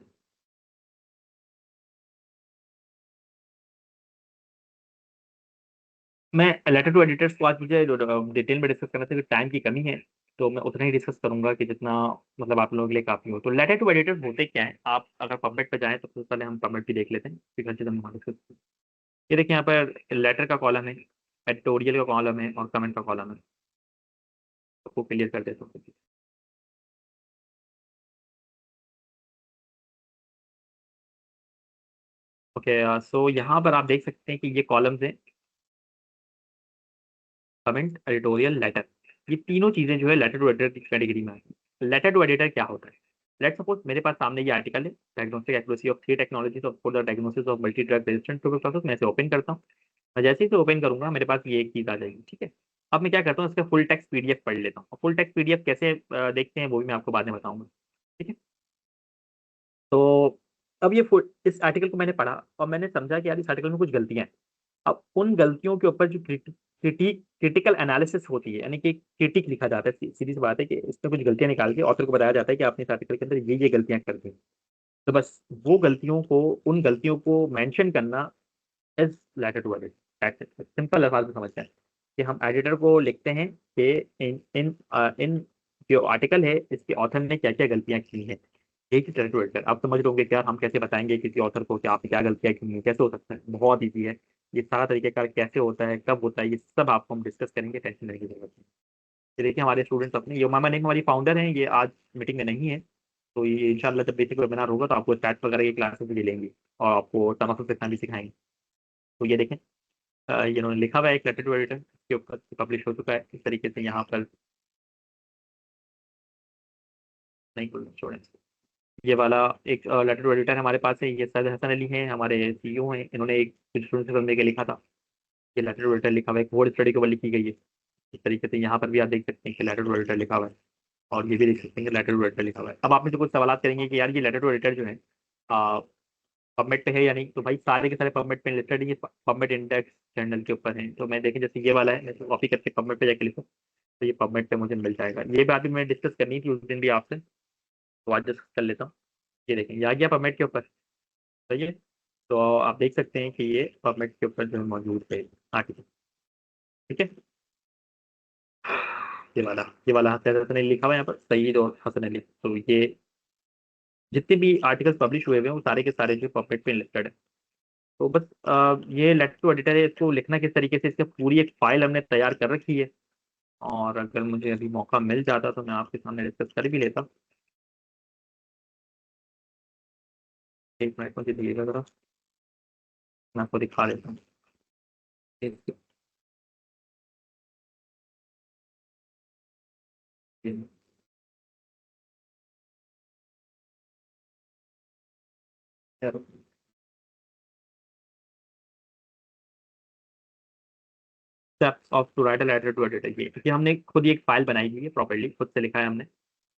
मैं लेटर टू एडिटर्स को आज मुझे डिटेल में डिस्कस करना था, टाइम की कमी है। तो मैं उतना ही डिस्कस करूंगा कि जितना मतलब आप लोगों के लिए काफी हो। तो लेटर टू एडिटर्स होते क्या है, आप अगर पब्मेड पे जाएं तो सबसे पहले हम पब्मेड भी देख लेते हैं, फिर हर चीज़ हम वहाँ discuss करते हैं। ये देखिए यहाँ पर लेटर का कॉलम है, एडिटोरियल का कॉलम है और कमेंट का कॉलम है। सबको क्लियर कर देता हूँ। ओके, सो यहाँ पर आप देख सकते हैं कि ये कॉलम्स हैं, कमेंट, एडिटोरियल, लेटर। ये तीनों चीजें जो है लेटर टू एडिटर की कैटेगरी में आती है। लेटर टू एडिटर क्या होता है? लेट सपोज मेरे पास सामने ये आर्टिकल है, diagnostic accuracy of 3 technologies for the diagnosis of multi drug resistant tuberculosis. मैं इसे ओपन करता हूँ। मैं जैसे ही इसे ओपन करूंगा मेरे पास ये एक चीज आ जाएगी, ठीक है। अब मैं क्या करता हूँ, इसका फुल टेक्स्ट पीडीएफ पढ़ लेता हूँ। फुल टेक्स्ट पीडीएफ कैसे देखते हैं वो भी मैं आपको बाद में बताऊंगा, ठीक है। तो अब ये इस आर्टिकल को मैंने पढ़ा और मैंने समझा कि यार इस आर्टिकल में कुछ गलतियां हैं। अब उन गलतियों के ऊपर जो क्रिटिकल एनालिसिस होती है, यानी कि क्रिटिक लिखा जाता है, सीधी सी बात है कि इसमें कुछ गलतियां निकाल के ऑथर को बताया जाता है कि आपने इस आर्टिकल के अंदर ये गलतियां कर दी। तो बस वो गलतियों को, उन गलतियों को मेंशन करना is letter to editor. Simple अल्फाज में समझते हैं कि हम एडिटर को लिखते हैं कि इन इन इन जो आर्टिकल है इसके ऑथर ने क्या क्या गलतियां की हैं। एक ही लेटर टू एडिटर। आप समझ लोगे क्या, हम कैसे बताएंगे किसी ऑथर को कि आपने क्या गलतियां की हैं, कैसे हो सकता है? बहुत ईजी है। ये सारा तरीकेकार कैसे होता है, कब होता है, ये सब आपको हम डिस्कस करेंगे, टेंशन लेने की जरूरत नहीं। ये देखिए हमारे स्टूडेंट्स अपने, ये मामा नहीं हमारी फाउंडर हैं, ये आज मीटिंग में नहीं है। तो ये इंशाल्लाह जब बेसिक वेबिनार होगा तो आपको स्टैट्स वगैरह की क्लासेस भी लेंगी और आपको तनासुर से भी सिखाएंगे। तो ये देखें, ये इन्होंने लिखा हुआ है एक लेटर टू एडिटर के ऊपर, पब्लिश हो चुका है इस तरीके से यहाँ पर। नहीं खोलना, छोड़ें। ये वाला एक लेटर टू एडिटर हमारे पास है, ये सैयद हसन अली हैं, हमारे सीईओ हैं। इन्होंने एक स्टूडेंट से बंदे के लिखा था। ये लेटर टू एडिटर लिखा हुआ है, एक बोर्ड स्टडी के ऊपर लिखी गई है। इस तरीके से यहाँ पर भी आप देख सकते हैं कि लेटर टू एडिटर लिखा हुआ है, और ये भी देख सकते हैं कि लेटर टू एडिटर लिखा हुआ है। अब आप मुझे कुछ सवाल करेंगे कि यार ये लेटर टू एडिटर जो है पबमेड पे है या नहीं, तो भाई सारे के सारे पबमेड पे लिस्टेड है, ये पबमेड इंडेक्स जर्नल के ऊपर है। तो मैं देखें जैसे ये वाला है, मैं कॉपी करके पबमेड पे जाके लिखूँ तो ये पबमेड पे मुझे मिल जाएगा। ये बात भी मैं डिस्कस करनी थी उस दिन भी आपसे, तो आज डिस्कस कर लेता हूँ। ये देखें ये आ गया पबमेड के ऊपर, सही है। तो आप देख सकते हैं कि ये पबमेड के ऊपर जो है मौजूद है आर्टिकल, ठीक है। ये वाला हसन अली लिखा हुआ है यहाँ पर, सईद और हसन अली। तो ये जितने भी आर्टिकल्स पब्लिश हुए हुए हैं वो सारे के सारे जो पॉकेट पे लिस्टेड है। तो बस ये लेटर टू एडिटर है, इसको लिखना किस तरीके से, इसकी पूरी एक फाइल हमने तैयार कर रखी है। और अगर मुझे अभी मौका मिल जाता तो मैं आपके सामने डिस्कस कर भी लेता। एक मिनट मुझे दिएगा जरा, मैं आपको दिखा देता हूँ। Steps of to write a letter to editor, ये क्योंकि हमने खुद ही एक फाइल बनाई हुई है, प्रॉपर्ली खुद से लिखा है हमने।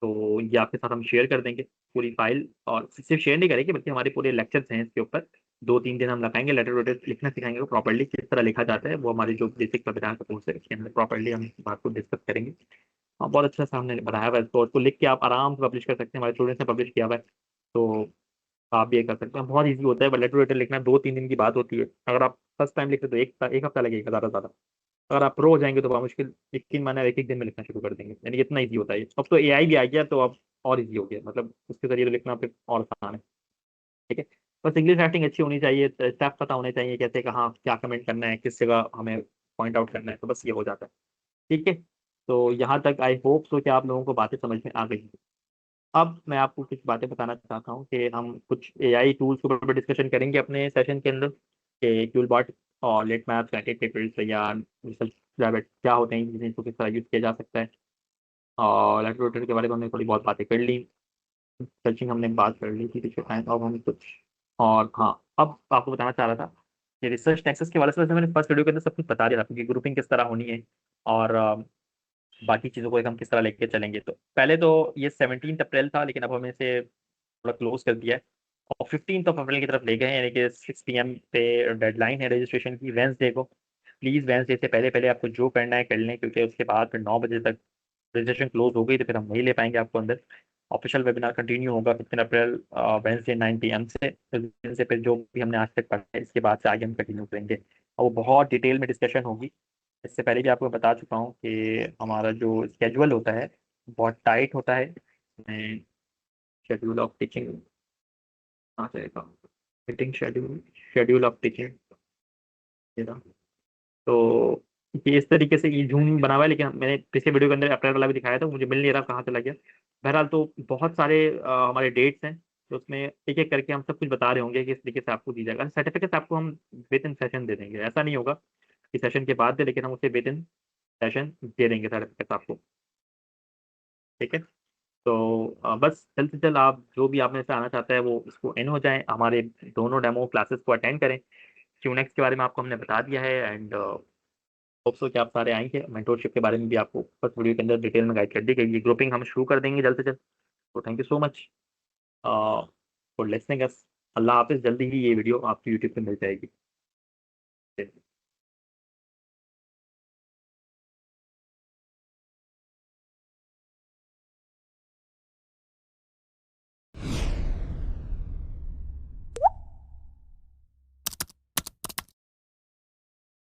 तो ये आपके साथ हम शेयर कर देंगे पूरी फाइल, और सिर्फ शेयर नहीं करेंगे बल्कि हमारे पूरे लेक्चर्स हैं इसके ऊपर। 2-3 दिन हम लगाएंगे, लेटर वेटर लिखना सिखाएंगे, प्रॉपर्ली किस तरह लिखा जाता है वो हमारी जो बेसिक संविधान का कोर्स है उसके अंदर प्रॉपर्ली हम इस बात को डिस्कस करेंगे। हाँ, बहुत अच्छा सामने बनाया हुआ है इसको, उसको लिख के आप आराम से पब्लिश कर सकते हैं, हमारे स्टूडेंट्स ने पब्लिश किया हुआ है। तो आप भी ये कर सकते हैं, बहुत ईजी होता है। लेटर वेटर लिखना 2-3 दिन की बात होती है, अगर आप फर्स्ट टाइम लिखते तो एक हफ्ता लगेगा ज़्यादा से ज़्यादा। अगर आप प्रो हो जाएंगे तो मुश्किल 21 महीने 1-1 दिन में लिखना शुरू कर देंगे, यानी इतना ईजी होता है। अब तो एआई भी आ गया तो अब और ईजी हो गया, मतलब उसके जरिए तो लिखना फिर और आसान है। ठीक है, बस इंग्लिश राइटिंग अच्छी होनी चाहिए, स्टेप पता होने चाहिए, कैसे कहाँ क्या कमेंट करना है, किस जगह हमें पॉइंट आउट करना है, तो बस ये हो जाता है। ठीक है, तो यहाँ तक आई होप सो कि आप लोगों को बातें समझ में आ गई हैं। अब मैं आपको कुछ बातें बताना चाहता हूँ कि हम कुछ एआई टूल्स के ऊपर डिस्कशन करेंगे अपने सेशन के अंदर, कि क्यूलबॉट और लेट मैप्स, कैंडिडेट पेपर्स या रिसर्च रैबिट क्या होते हैं, जिनको किस तरह यूज़ किया जा सकता है। और लेटर के बारे में हमने थोड़ी बहुत बातें कर ली, सर्चिंग हमने बात कर ली थी पिछले टाइम। अब हम कुछ और, हाँ, अब आपको बताना चाह रहा था कि रिसर्च टेक्सेस के वाले से, वैसे मैंने फर्स्ट वीडियो के अंदर सब कुछ बता दिया था कि ग्रुपिंग किस तरह होनी है, और बाकी चीज़ों को एक हम किस तरह लेके चलेंगे। तो पहले तो ये 17 अप्रैल था, लेकिन अब हमें इसे थोड़ा क्लोज कर दिया है और 15 अप्रैल की तरफ ले गए हैं, यानी कि 6 PM पे डेडलाइन है रजिस्ट्रेशन की, वेंसडे को। प्लीज़ वेंसडे से पहले पहले आपको जो करना है कर लें, क्योंकि उसके बाद फिर 9 बजे तक रजिस्ट्रेशन क्लोज हो गई तो फिर हम नहीं ले पाएंगे आपको अंदर। ऑफिशियल वेबिनार कंटिन्यू होगा 15 अप्रैल, वेंसडे 9 PM से। उस दिन से फिर जो भी हमने आज तक पढ़ा है इसके बाद से आगे हम कंटिन्यू करेंगे, और वो बहुत डिटेल में डिस्कशन होगी। इससे पहले भी आपको बता चुका हूँ कि हमारा जो स्केजुअल होता है बहुत टाइट होता है। शेड्यूल ऑफ टीचिंग आ जाएगा, meeting schedule, schedule of teaching, ये रहा। तो ये इस तरीके से ये जून बना हुआ है, लेकिन मैंने पिछले वीडियो के अंदर अप्रैल वाला भी दिखाया था, मुझे मिल नहीं रहा कहाँ चला गया। बहरहाल तो बहुत सारे हमारे डेट्स हैं, तो उसमें एक एक करके हम सब कुछ बता रहे होंगे कि इस तरीके से आपको दी जाएगा सर्टिफिकेट, आपको हम विद इन सेशन दे देंगे। ऐसा नहीं होगा कि सेशन के बाद दे, लेकिन हम उसे विद इन सेशन दे देंगे सर्टिफिकेट आपको। ठीक है, तो बस जल्द से जल्द आप जो भी आप में से आना चाहता है वो इसको इन हो जाए, हमारे दोनों डेमो क्लासेस को अटेंड करें। क्यूनेक्स के बारे में आपको हमने बता दिया है, एंड होप सो कि आप सारे आएंगे। मेंटोरशिप के बारे में भी आपको फर्स्ट वीडियो के अंदर डिटेल में गाइड कर दी गई, ग्रुपिंग हम शुरू कर देंगे जल्द से जल्द। तो thank you so much for listening us. अल्लाह हाफिज़, जल्दी ही ये वीडियो आपको यूट्यूब पे मिल जाएगी।